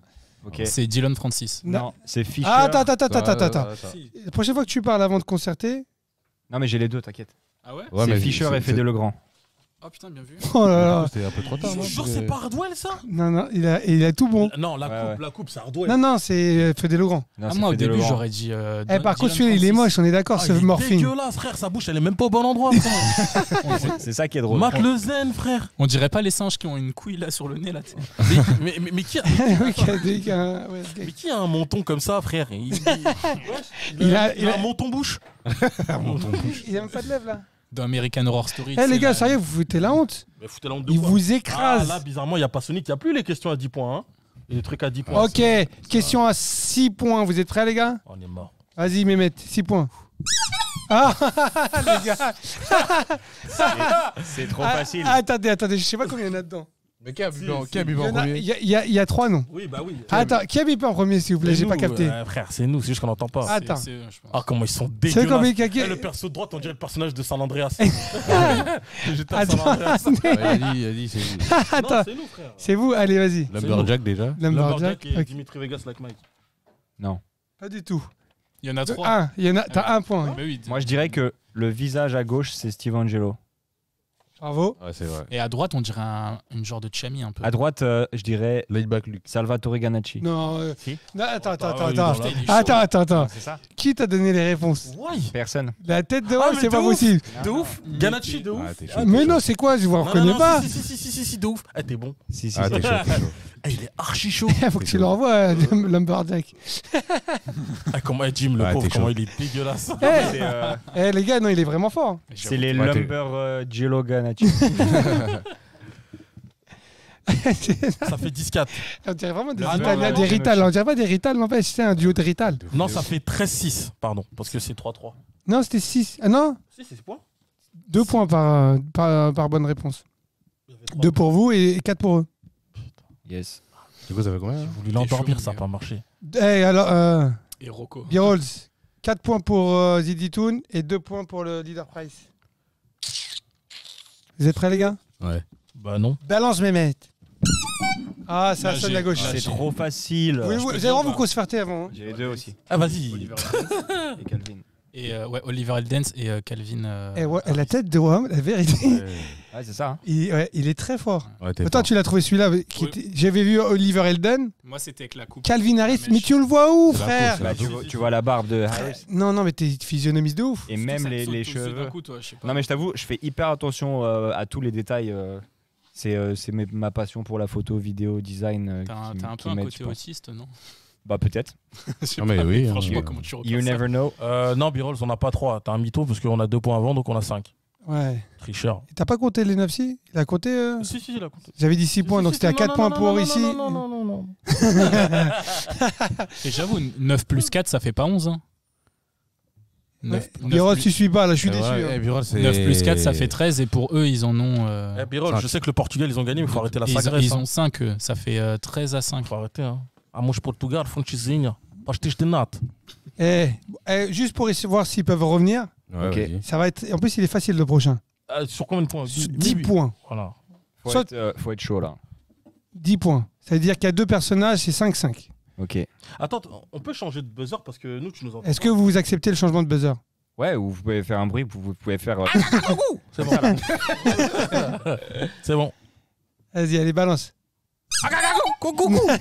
S5: tout.
S1: Ok.
S5: C'est Dylan Francis.
S1: Non, c'est Fischer.
S4: Ah, attends.
S2: Si.
S4: La prochaine fois que tu parles avant de concerter.
S1: Non, mais j'ai les deux, t'inquiète.
S5: Ah ouais
S2: Ouais,
S1: c'est
S2: mais
S1: Fischer et Fédé Legrand.
S5: Oh putain, bien vu.
S4: Oh là là.
S2: C'était un peu trop tard,
S3: Je
S2: non?
S3: te jure, c'est pas Hardwell, ça?
S4: Non, il a tout bon.
S3: Non,
S1: Ouais,
S3: la coupe, c'est Hardwell.
S4: Non, c'est Fédé Legrand.
S1: Non,
S5: Ah,
S1: c'est
S5: moi, au
S1: Fédé
S5: début,
S1: Legrand.
S5: j'aurais dit.
S4: Par contre, celui-là, il est moche, on est d'accord,
S3: Ah,
S4: ce
S3: il est
S4: morphing.
S3: dégueulasse, frère. Sa bouche, elle est même pas au bon endroit, frère.
S1: C'est ça qui est drôle.
S3: Marc Le Zen, frère.
S5: On dirait pas les singes qui ont une couille là sur le nez là. tu sais.
S3: Mais qui a.
S4: Oui, qui a- ouais, ce gars.
S3: Mais qui a un menton comme ça, frère?
S4: Il a-
S3: il a un menton bouche.
S4: Il a même pas de lèvres là.
S5: Dans American Horror Story.
S4: Eh
S5: tu sais,
S4: les gars,
S5: là,
S4: sérieux, vous foutez la honte.
S3: Mais foutez la honte de
S4: Il
S3: quoi?
S4: vous
S3: Ah,
S4: écrase.
S3: là, bizarrement, il n'y a pas Sonic, il n'y a plus les questions à 10 points. Hein. Et les trucs à 10 points.
S4: Ok, question à 6 points. Vous êtes prêts les gars?
S3: On est mort.
S4: Vas-y Mehmet, 6 points. Ah les gars.
S1: C'est trop
S4: Ah,
S1: facile.
S4: Attendez, je sais pas combien il y en a dedans.
S2: Mais qui a bu en
S4: Il y, en a-
S2: premier?
S4: il y a 3 noms.
S3: Oui, bah oui.
S4: Attends, qui a bipé en premier s'il vous plaît? J'ai pas capté.
S3: Frère, c'est nous, c'est juste qu'on n'entend pas.
S4: Ah, attends.
S5: c'est eux, je pense.
S3: Ah, comment ils sont
S4: C'est
S3: dégueulasses.
S4: combien qui
S3: Eh,
S4: a...
S3: le perso de droite, on dirait le personnage de San Andreas. J'étais à San
S4: Attends,
S3: Andreas.
S2: Il a dit, c'est
S4: attends,
S3: Non, c'est nous, frère.
S4: c'est vous? Allez, vas-y.
S2: Lumberjack déjà.
S4: Lumberjack.
S3: et
S4: Ok.
S3: Dimitri Vegas like Mike.
S1: Non.
S4: Pas du tout.
S5: Il y en a 3.
S4: Un, il y en a, t'as un point.
S5: Bah oui,
S1: Moi, je dirais que le visage à gauche, c'est Steve Angelo.
S4: Bravo.
S2: Ouais, c'est vrai.
S5: Et à droite, on dirait une genre de chami un peu.
S1: À droite, je dirais
S2: Laid back Luke.
S1: Salvatore Ganacci.
S4: Non,
S1: Si.
S4: non, attends.
S3: Ah ouais, dans la-
S4: Attends.
S1: C'est ça?
S4: Qui t'a donné les réponses?
S3: Ouais.
S1: Personne.
S4: La tête de
S3: Ah,
S4: Homme,
S3: mais
S4: c'est
S3: de
S4: pas
S3: ouf.
S4: possible.
S3: De ouf. Ganacci, de ouf.
S2: Ah, t'es chaud.
S4: Mais non, c'est quoi? Je vous
S3: Non,
S4: reconnais
S3: non, non,
S4: pas.
S3: Si, de ouf. Eh, t'es bon.
S1: Si, si,
S2: Ah,
S1: si.
S2: t'es chaud, t'es chaud.
S3: Eh, il est archi chaud.
S4: Il faut que tu l'envoies, Lumberjack.
S3: Ah, comment Jim, le
S2: Ah,
S3: pauvre,
S2: t'es
S3: comment
S2: chaud.
S3: il est dégueulasse.
S4: Eh, les gars, non, il est vraiment fort.
S1: C'est les
S2: Ouais, t'es-
S1: Lumber Gelo Ganacci.
S3: Ça fait 10-4.
S4: On dirait vraiment des
S3: Ah, non,
S4: Italiens,
S3: non,
S4: des
S1: non,
S4: Rital. On dirait pas des Rital, n'empêche, c'est un duo de Rital.
S3: Non, ça fait 13-6, pardon, parce que c'est 3-3.
S4: Non, c'était 6. Ah non,
S3: Si, c'est 6 points.
S4: 2 points par bonne réponse. 2 pour vous et 4 pour eux.
S1: Yes.
S2: Du coup, ça fait combien?
S3: J'ai voulu l'endormir,
S5: chaud,
S3: ça n'a
S5: mon
S3: pas marché.
S4: Eh, alors,
S5: Et Rocco.
S4: Birolz, 4 points pour Zidi Toon et 2 points pour le Leader Price. Vous êtes prêts, les gars?
S2: Ouais.
S3: Bah non.
S4: Balance Mehmet. Ah, ça
S5: Là,
S4: sonne
S5: j'ai-
S4: à gauche.
S5: là,
S1: C'est
S5: j'ai-
S1: trop facile.
S4: Vous avez vraiment vous concerter avant. Hein.
S1: J'ai les deux aussi.
S3: Ah, vas-y.
S1: Oliver et Calvin.
S5: Et ouais, Oliver Eldens et Calvin.
S4: Eh ouais, la tête de Rome, la vérité.
S1: Ouais, c'est ça. hein.
S4: Il est très fort.
S2: Ouais, t'es
S4: Toi,
S2: fort.
S4: tu l'as trouvé celui-là.
S5: Oui.
S4: J'avais vu Oliver Elden,
S5: Moi, c'était avec la coupe.
S4: Calvin Harris.
S5: mèche.
S4: Mais tu le vois où,
S2: C'est la
S4: frère?
S2: coupe,
S1: Bah, tu vois la barbe de Harris.
S4: Non, mais t'es physionomiste de ouf.
S1: Et même
S5: Ça te
S1: les
S5: saute tous dessus
S1: cheveux.
S5: d'un coup, toi, je sais pas.
S1: Non, mais je t'avoue, je fais hyper attention à tous les détails. C'est ma passion pour la photo, vidéo, design.
S5: T'as un peu un côté autiste, non?
S1: Bah, peut-être.
S5: Je sais
S2: Non, mais
S5: pas,
S2: oui,
S5: Franchement,
S2: hein.
S5: comment tu
S1: You
S5: repères ça?
S1: never know.
S3: Non, Birols, on n'a pas 3. T'as un mytho parce qu'on a 2 points avant, donc on a 5.
S4: Ouais.
S3: Tricheur.
S4: T'as pas compté les 9 si? Il a compté
S3: Si, il a compté.
S4: J'avais dit 6 points, donc c'était à 4 points pour ici.
S3: Non.
S5: Et j'avoue, 9 plus 4, ça fait pas 11. Hein. 9,
S4: Birol, tu suis pas, là, je suis déçu.
S2: Ouais,
S4: hein.
S2: Birol, c'est-
S5: 9 plus 4, ça fait 13. Et pour eux, ils en ont.
S3: Eh, Birol, je sais que le Portugal, ils ont gagné, mais il faut arrêter la
S5: ils,
S3: sagresse.
S5: ils ont 5, ça fait 13 à 5.
S3: Faut arrêter. Hein. Ah, moi, je Portugal, fontezinha. Pas acheter des nattes.
S4: Juste pour voir s'ils peuvent revenir,
S2: Ouais,
S1: Ok.
S2: vas-y.
S4: ça va être. En plus, il est facile le prochain.
S3: Sur combien de points
S4: 10 points.
S3: Voilà.
S4: Soit-
S1: Faut être chaud là.
S4: 10 points. Ça veut dire qu'il y a 2 personnages, c'est 5-5.
S1: Ok.
S3: Attends, on peut changer de buzzer parce que nous, tu nous entends.
S4: Est-ce que vous acceptez le changement de buzzer?
S1: Ouais, ou vous pouvez faire un bruit, vous pouvez faire.
S3: C'est bon. C'est bon.
S4: Vas-y, allez, balance.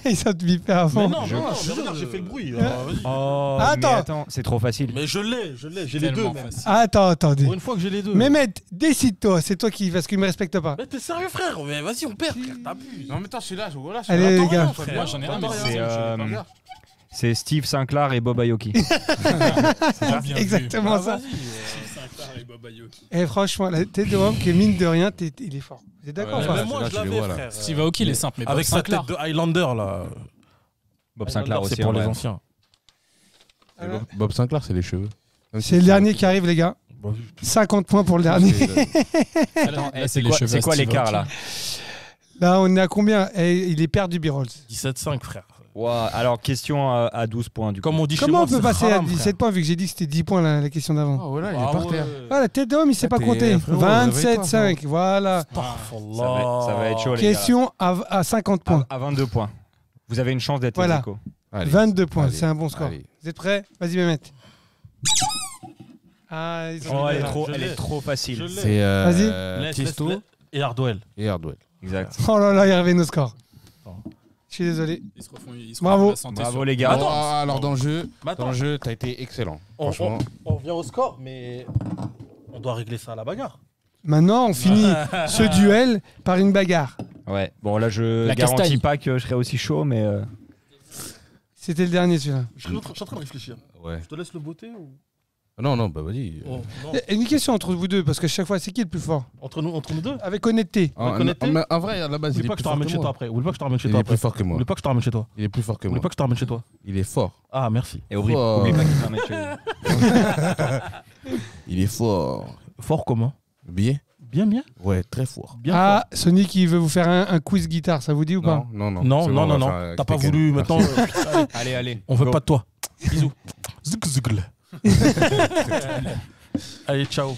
S4: Ils sont bipés à
S3: Mais
S4: fond.
S3: non,
S1: Je-
S3: non, regarde, j'ai fait le bruit. Vas-y.
S1: Oh,
S4: Attends.
S1: mais attends, c'est trop facile.
S3: Mais je l'ai, j'ai les deux.
S5: Tellement
S3: Même.
S5: facile.
S4: Attends, attendez.
S3: Pour une fois que j'ai les deux.
S4: Mehmet, décide-toi, c'est toi qui. Parce qu'il me respecte pas.
S3: Mais t'es sérieux, frère? Mais vas-y, on perd, frère. T'abuses.
S2: Non, mais attends, je suis là, je vois là.
S4: Allez, les gars.
S5: Moi, j'en ai un, mais
S1: C'est c'est Steve Sinclair et Bob Aoki.
S4: Exactement
S3: Ah,
S4: ça.
S3: vas-y.
S4: Et franchement, la tête de homme, que mine de rien, il est fort. Vous êtes d'accord
S2: Ouais,
S4: ou pas?
S3: Même moi,
S2: là,
S3: je
S2: tu les
S3: l'avais,
S2: vois, là.
S3: frère.
S5: Steve Aoki, il est simple, mais Bob
S3: Avec sa
S5: Sinclair.
S3: tête de Highlander, là.
S1: Bob Sinclair
S3: Highlander,
S1: aussi.
S3: c'est pour
S1: en
S3: les
S1: vrai.
S3: anciens.
S2: Bob Sinclair, c'est les cheveux.
S4: C'est le dernier qui arrive, les gars.
S3: Bon,
S4: 50 points pour le dernier.
S5: Attends, là,
S1: C'est
S5: les
S1: quoi,
S5: cheveux
S1: c'est
S5: à
S1: quoi
S5: Steve
S1: l'écart
S5: Aoki.
S1: là?
S4: Là, on est à combien? Il est perdu, Birolz.
S3: 17-5, frère.
S1: Wow, alors, question à 12 points du coup.
S3: Comme on dit chez
S4: Comment
S3: moi,
S4: on peut
S3: c'est
S4: passer à
S3: haram,
S4: 17 points vu que j'ai dit que c'était 10 points la question d'avant?
S2: Oh, voilà, il
S3: frère.
S2: est par terre.
S4: Ah, la tête d'homme, il sait
S2: Ah,
S4: pas
S2: t'es-
S4: compter.
S2: frérot,
S4: 27-5, voilà.
S1: Ça va être chaud, les gars.
S4: Question à 50 points.
S1: À 22 points. Vous avez une chance d'être
S4: Voilà.
S1: les échos.
S2: Allez.
S4: 22 points,
S2: Allez.
S4: c'est un bon score.
S2: Allez.
S4: Vous êtes prêts? Vas-y, Mehmet. Ah, ils ont
S1: Oh,
S4: mis
S1: elle est
S4: là.
S1: trop,
S3: Je
S1: elle
S3: l'ai.
S1: est trop facile.
S3: Je l'ai.
S2: C'est
S4: Vas-y.
S2: Tiesto
S3: Et Hardwell.
S2: et Hardwell.
S1: Exact.
S4: Oh là là, il y avait nos scores.
S3: Attends.
S4: Je suis désolé.
S5: Ils se refont
S4: Bravo.
S5: la santé
S1: Bravo
S5: sur-
S1: les gars.
S3: Attends.
S2: Alors dans le jeu,
S3: Mais attends,
S2: t'as été excellent.
S3: on,
S2: Franchement.
S3: on revient au score, mais on doit régler ça à la bagarre.
S4: Maintenant, on finit ce duel par une bagarre.
S1: Ouais. Bon là je
S5: La
S1: garantis
S5: castagne.
S1: pas que je serai aussi chaud, mais
S4: C'était le dernier, celui-là.
S3: Je suis en train de réfléchir.
S2: Ouais.
S3: Je te laisse le beauté ou...
S2: Non, bah vas-y.
S3: Oh, non.
S4: Et une question entre vous deux, parce que chaque fois, c'est qui le plus fort?
S3: Entre nous deux.
S4: Avec honnêteté.
S3: connecté
S2: En vrai, à la base, il
S3: Oublie
S2: est
S3: pas que
S2: plus
S3: je te
S2: fort
S3: ramène
S2: que
S3: chez toi
S2: moi.
S3: après. Oublie pas que je te ramène chez
S2: Il
S3: toi
S2: est
S3: après.
S2: plus fort que moi.
S3: Oublie pas que je te ramène chez toi.
S2: Il est plus fort que
S3: Oublie
S2: moi.
S3: pas que je te ramène chez toi.
S2: Il est fort.
S3: Ah, merci.
S1: et oublie
S2: Oh.
S1: pas qu'il m'a mis
S2: Il est fort.
S3: Fort comment?
S2: Bien?
S3: Bien.
S2: Ouais, très fort.
S3: Bien
S4: Ah, Sonic, il veut vous faire un quiz guitare, ça vous dit ou pas?
S2: Non.
S3: fort.
S2: C'est bon,
S3: Non.
S2: on va faire avec
S3: T'as pas
S2: Tekken.
S3: voulu.
S2: Merci.
S3: Maintenant,
S1: Allez.
S3: on veut
S1: Go.
S3: pas de toi. Bisous. Zugl. Allez, ciao.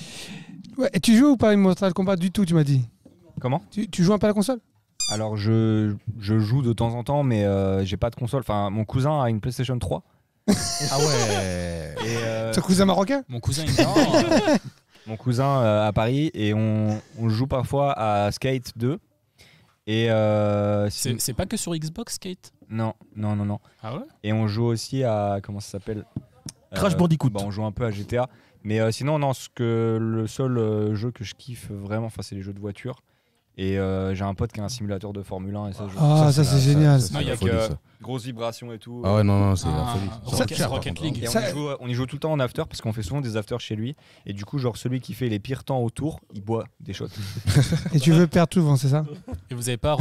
S4: Ouais, et tu joues ou pas à Mortal Kombat du tout, tu m'as dit?
S1: Comment?
S4: Tu joues un peu à la console?
S1: Alors je joue de temps en temps, mais j'ai pas de console. Enfin, mon cousin a une PlayStation 3.
S2: Ah ouais.
S1: Et,
S4: Ton cousin marocain?
S5: Mon cousin, il
S1: non, mon cousin à Paris, et on joue parfois à Skate 2. Et
S5: c'est pas que sur Xbox, Skate.
S1: non.
S5: Ah ouais?
S1: Et on joue aussi à comment ça s'appelle?
S3: Crash Bandicoot.
S1: Bah, on joue un peu à GTA. Mais sinon, non, le seul jeu que je kiffe vraiment, enfin, c'est les jeux de voiture. Et j'ai un pote qui a un simulateur de Formule 1 et ça,
S4: Ah, ça, c'est génial.
S2: C'est
S5: Non, il y
S2: la
S5: a
S2: folie,
S1: que-
S2: ça.
S1: grosse vibration et tout.
S2: Ah ouais, non, c'est la
S5: Ah,
S2: folie.
S5: Rocket-
S2: Ça coûte cher, par
S5: Rocket
S2: contre,
S5: League.
S1: Et
S4: Ça-
S1: on y joue tout le temps en after parce qu'on fait souvent des afters chez lui. Et du coup, genre celui qui fait les pires temps autour, il boit des shots.
S4: Et tu veux perdre souvent, c'est ça?
S5: Et vous avez pas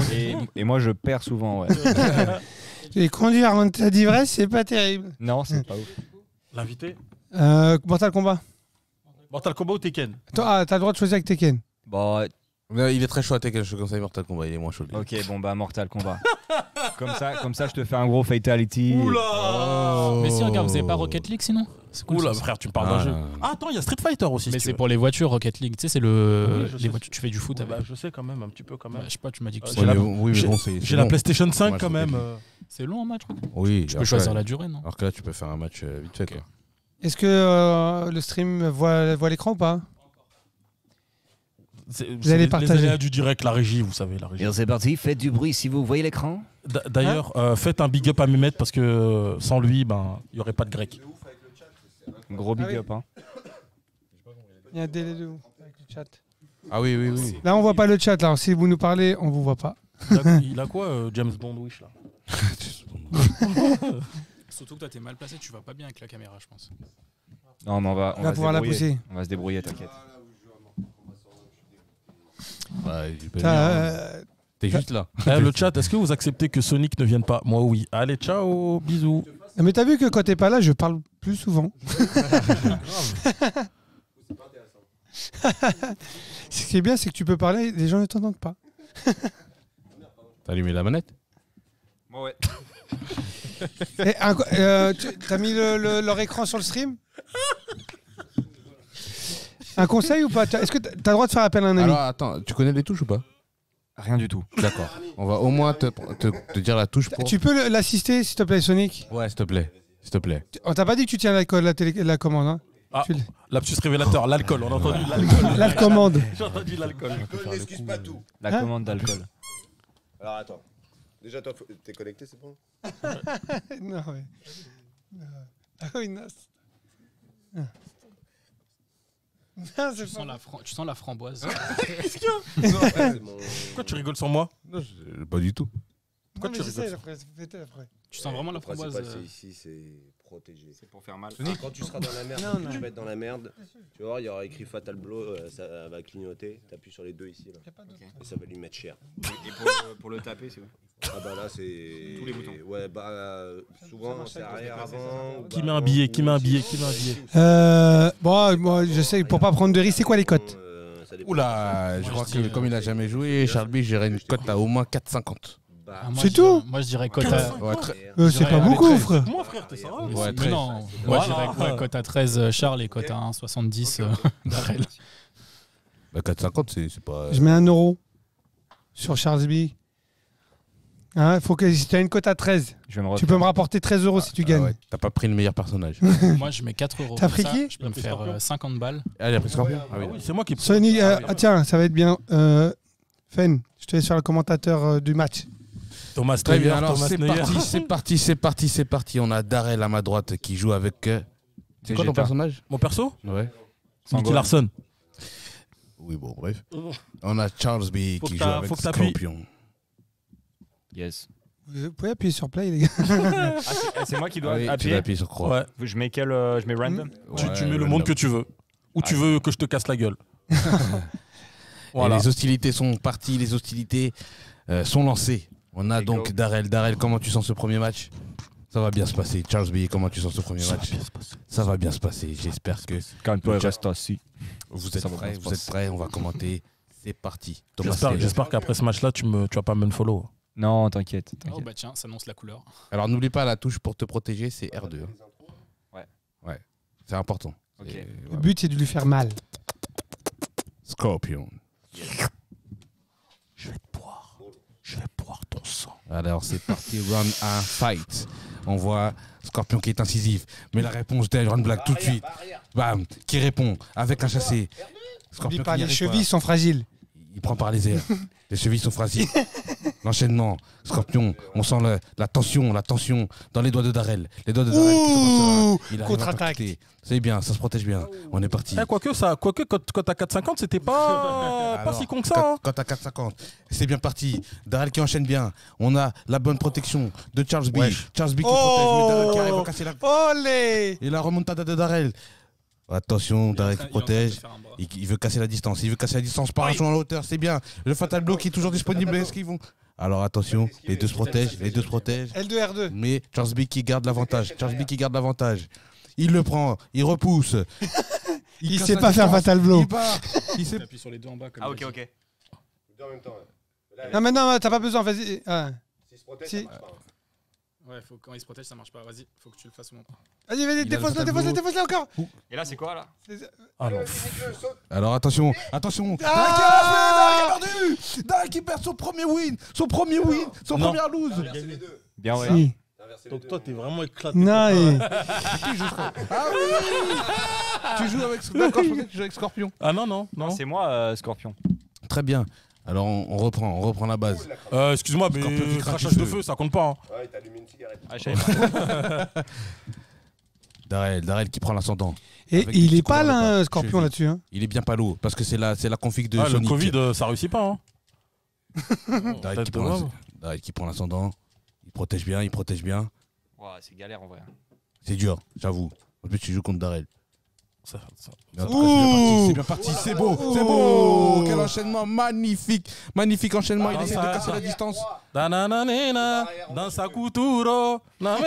S1: Et moi, je perds souvent, ouais.
S4: Et conduire en état d'ivresse, c'est pas terrible.
S1: Non, c'est pas ouf.
S3: L'invité.
S4: Mortal Kombat.
S3: Mortal Kombat ou Tekken?
S4: Toi, t'as le droit de choisir avec Tekken.
S1: Bon,
S2: Non, il est très chaud à Tekken, je te conseille Mortal Kombat, il est moins chaud. lui.
S1: ok, bon bah Mortal Kombat. comme ça, je te fais un gros fatality.
S3: Oula.
S5: Mais si, regarde, vous avez pas Rocket League sinon? C'est cool.
S3: Oula,
S5: ça.
S3: frère, tu me parles d'un jeu.
S2: non.
S3: Ah, attends, il y a Street Fighter aussi.
S5: Mais
S3: si
S5: c'est
S3: tu
S5: pour les voitures, Rocket League. Tu sais, c'est le.
S3: Oui, je
S5: les
S3: sais.
S5: voitures, tu fais du foot
S3: veux.
S5: avec.
S3: Bah, je sais quand même, un petit peu quand même.
S5: Je sais pas, tu m'as dit que
S3: J'ai
S2: Ouais,
S3: la-
S2: mais oui, mais bon, c'est
S3: J'ai la
S2: long.
S3: PlayStation 5
S2: Ouais,
S3: quand
S2: je
S3: même.
S2: Rocket
S5: C'est long un match, Rocket League.
S2: Oui,
S5: Tu peux choisir la durée, non?
S2: Alors que là, tu peux faire un match vite fait, quoi.
S4: Est-ce que le stream voit l'écran ou pas?
S3: Vous
S4: allez
S3: les
S4: partager.
S3: aléas du direct, la régie, vous savez, la régie.
S1: c'est parti, faites du bruit si vous voyez l'écran.
S3: D'ailleurs, faites un big up à Mehmet parce que sans lui, ben, il n'y aurait pas de grec.
S1: Gros big
S4: Ah oui.
S1: up, hein.
S4: Il y a un délai de ouf avec le chat.
S2: Ah oui.
S4: Là, on voit pas le chat. Là. Si vous nous parlez, on vous voit pas.
S3: Il a quoi, James Bond Wish, là?
S5: Surtout que toi, t'es mal placé, tu vas pas bien avec la caméra, je pense.
S1: Non, mais on va
S4: On va
S1: se
S4: pouvoir la
S1: débrouiller.
S4: pousser.
S1: On va se débrouiller, t'inquiète.
S2: Bah, je peux
S4: T'as,
S2: dire, t'es juste là.
S3: Le chat, est-ce que vous acceptez que Sonic ne vienne pas? Moi, oui. Allez, ciao, bisous.
S4: Mais t'as vu que quand t'es pas là, je parle plus souvent. Ce qui est bien, c'est que tu peux parler, les gens ne t'entendent pas.
S2: T'as allumé la manette?
S1: Moi, ouais.
S4: Et, t'as mis leur écran sur le stream? Un conseil ou pas? Est-ce que t'as le droit de faire appel à un ami?
S2: Alors attends, tu connais les touches ou pas?
S1: Rien du tout.
S2: D'accord. On va au moins te dire la touche pour...
S4: Tu peux l'assister, s'il te plaît, Sonic?
S2: Ouais, s'il te plaît. S'il te plaît.
S4: On t'a pas dit que tu tiens la commande, hein?
S3: Ah,
S4: Tu-
S3: lapsus révélateur, l'alcool. On a entendu l'alcool.
S4: La commande.
S3: J'ai entendu l'alcool.
S6: L'alcool n'excuse pas tout.
S1: La
S4: Hein
S1: commande d'alcool.
S6: Alors attends. Déjà, toi, t'es connecté, c'est bon?
S4: Non, mais... Ah oui, non. Non, c'est pas...
S5: Tu sens la framboise.
S3: Pourquoi tu rigoles sur moi?
S2: Non, pas du tout.
S4: Non, mais
S3: tu
S4: j'essaie,
S3: rigoles
S4: après, fais-le après.
S5: Tu sens vraiment la
S6: Le principal,
S5: framboise.
S6: c'est ici, c'est protégé.
S1: C'est pour faire mal.
S6: Quand tu seras dans la merde,
S4: Non,
S6: que
S4: non.
S6: tu vas être dans la merde, tu vas voir, il y aura écrit Fatal Blow, ça va clignoter. T'appuies sur les deux ici, là. Et ça va lui mettre cher.
S1: Et pour le taper, c'est où?
S6: Ah bah là, c'est...
S1: Tous les boutons.
S6: Ouais, bah souvent, c'est arrière, avant. ou
S3: Qui
S6: bah,
S3: met un
S6: avant,
S3: billet?
S6: ou
S3: Qui met un
S6: aussi.
S3: billet? Qui met un billet?
S4: Bon, moi, je sais, pour pas prendre de risques, c'est quoi les cotes?
S6: Ça dépend.
S2: Oula, je
S5: Moi,
S2: crois
S5: je
S2: que
S5: dis,
S2: comme il a jamais joué, Charles B, j'irai une cote à au moins 4,50.
S6: Bah,
S5: Ah, moi,
S4: C'est
S5: je
S4: tout
S5: dirais- Moi, je dirais cote à...
S2: Ouais,
S4: C'est
S5: dirais
S4: pas
S5: avec
S4: beaucoup,
S3: 13.
S4: frère.
S3: Moi, frère, t'es ça?
S2: Ouais,
S5: Mais
S2: 13.
S5: non, moi
S3: Voilà.
S5: je dirais cote à 13 Charles et cote à 1,70 Darrell.
S2: Bah, 4,50, c'est pas...
S4: Je mets 1 euro sur Charles B. Hein, faut que si tu as une cote à 13,
S1: Je vais me
S4: tu
S1: refaire.
S4: peux me rapporter 13 euros si tu gagnes.
S2: ouais, t'as pas pris le meilleur personnage.
S5: Moi je mets 4 euros.
S4: T'as
S5: Pour
S4: pris
S5: ça,
S4: qui?
S5: Je peux me faire 50 balles.
S2: Allez, après Scorpion.
S3: Ah oui, c'est moi qui.
S4: Sony, tiens, ça va être bien. Fen, je te laisse faire le commentateur du match.
S3: Thomas
S2: Très bien,
S3: Neuer,
S2: alors
S3: Thomas
S2: c'est
S3: Neuer.
S2: parti, c'est parti, c'est parti, c'est parti. On a Darrell à ma droite qui joue avec... C'est quoi ton
S1: Vegeta.
S2: personnage?
S3: Mon perso?
S2: Ouais.
S3: Nicky Larson.
S2: Oui, bon, bref. On a Charles B
S3: Faut
S2: qui
S3: que
S2: joue
S3: t'as-
S2: avec
S3: faut que t'appuies.
S2: Scorpion.
S1: Yes.
S4: Vous pouvez appuyer sur play, les gars.
S1: C'est moi qui dois
S2: Ah oui, tu
S1: appuyer.
S2: dois appuyer sur croix.
S3: Ouais.
S1: Je mets je mets random.
S3: Tu
S2: Ouais,
S3: mets le
S2: random.
S3: monde que tu veux. Ou tu veux que je te casse la gueule.
S2: Et
S3: Voilà.
S2: les hostilités sont parties, les hostilités sont lancées. On a
S6: Et
S2: donc
S6: go.
S2: Darrell. Darrell, comment tu sens ce premier match? Ça va bien se passer. Charles B, comment tu sens ce premier match? Ça va bien se passer. J'espère que
S1: Calme-toi,
S2: Le chat.
S1: reste assis.
S2: vous êtes
S1: Ça va
S2: prêts.
S1: bien se
S2: Vous êtes
S1: passer.
S2: prêts. On va commenter. C'est parti. Thomas
S3: J'espère
S2: Taylor.
S3: j'espère qu'après ce match-là, tu vas pas m'unfollow.
S1: Non, t'inquiète.
S5: Oh
S1: t'inquiète.
S5: bah tiens, ça annonce la couleur.
S2: Alors n'oublie pas la touche pour te protéger, c'est R2. hein.
S1: Ouais.
S2: Ouais. C'est important.
S1: Ok.
S2: Et
S4: Le
S2: voilà.
S4: but, c'est de lui faire mal.
S2: Scorpion.
S3: Je vais te boire. Je vais boire ton sang.
S2: Alors c'est parti, round 1, fight. On voit Scorpion qui est incisif, mais la réponse d'Iron Black tout de suite. Bam, qui répond avec un chassé.
S4: N'oublie pas,
S2: qui y
S4: les
S2: arrive
S4: chevilles sont fragiles.
S2: Il prend par les airs. Les chevilles sont fragiles. L'enchaînement. Scorpion, on sent la tension dans les doigts de Darrell. Les doigts de Darrell qui sont comme ça. Il arrive à
S4: contre-attaque.
S2: percuter. C'est bien, ça se protège bien. On est parti.
S3: Quoique, quand t'as 4,50, c'était pas
S2: Alors,
S3: si con que ça. hein.
S2: Quand t'as 4,50, c'est bien parti. Darrell qui enchaîne bien. On a la bonne protection de Charles B.
S3: Wesh.
S2: Charles B qui protège, mais Darrell qui arrive à
S4: Oh
S2: casser la...
S4: Olé!
S2: Et la remontada de Darrell. Attention, Darrell qui
S5: Il est en train de
S2: protège.
S5: faire un bras.
S2: Il veut casser la distance. Il veut casser la distance par un saut en hauteur. C'est bien. Le Fatal Blow qui est toujours disponible. Est-ce qu'ils vont... Alors attention, les deux se protègent. Les deux se protègent.
S4: L2, R2.
S2: Mais Charles B qui garde l'avantage. Charles B qui garde l'avantage. Il le prend. Il repousse.
S4: Il
S2: casse
S4: sait
S2: la
S4: pas faire
S2: distance.
S4: Fatal Blow.
S2: Il part. Il sait...
S5: Il appuie sur les deux en bas comme
S1: Ah,
S5: il
S1: ok,
S5: a dit.
S1: ok.
S6: Deux en même temps. Là,
S4: Non, mais non, t'as pas besoin, vas-y. Ah.
S6: s'il se protège,
S4: Si.
S6: ça marche pas.
S5: Ouais, quand il se protège, ça marche pas. Vas-y, faut que tu le fasses mon.
S4: Vas-y,
S2: a le
S4: défonce-le,
S2: Fatal
S4: défonce-le,
S2: Blow.
S4: défonce-le encore.
S1: Et là, c'est quoi là
S3: Ah non.
S2: Alors attention, attention.
S4: Ah
S2: Darrell qui perd son premier win. Son premier win. Son
S3: Non.
S2: premier lose.
S6: Inverser les deux.
S1: Bien, ouais.
S4: Si.
S6: Inverser les
S3: Donc
S6: deux.
S3: toi, t'es vraiment éclaté.
S4: Non, et...
S2: Ah oui. Tu joues avec... D'accord, je pensais que tu joues avec Scorpion.
S3: Ah non, non,
S1: Non,
S3: non.
S1: c'est moi, Scorpion.
S2: Très bien. Alors on reprend la base.
S3: Excuse-moi, mais
S2: Scorpion qui crache
S3: crachage
S2: du
S3: de
S2: feu.
S3: feu, ça compte pas. Hein.
S6: Ouais, t'as allumé une cigarette.
S1: Ah, je savais pas.
S2: Darrell qui prend l'ascendant.
S4: Et
S2: Avec
S4: il
S2: le
S4: est pas
S2: score dans le
S4: là,
S2: pas.
S4: Scorpion,
S2: Cheville.
S4: là-dessus. Hein.
S2: Il est bien palo parce que c'est la config de
S3: Ah, le
S2: Sonic.
S3: Covid, ça réussit pas. Hein.
S2: Darrell qui prend Darrell qui prend l'ascendant. Il protège bien, il protège bien.
S1: Ouah, c'est galère en vrai.
S2: C'est dur, j'avoue. En plus tu joues contre Darrell. Mais en tout cas, c'est bien parti, c'est beau, c'est beau. Quel enchaînement magnifique. Magnifique enchaînement. Il essaie de casser la distance.
S3: Dans sa couture, dans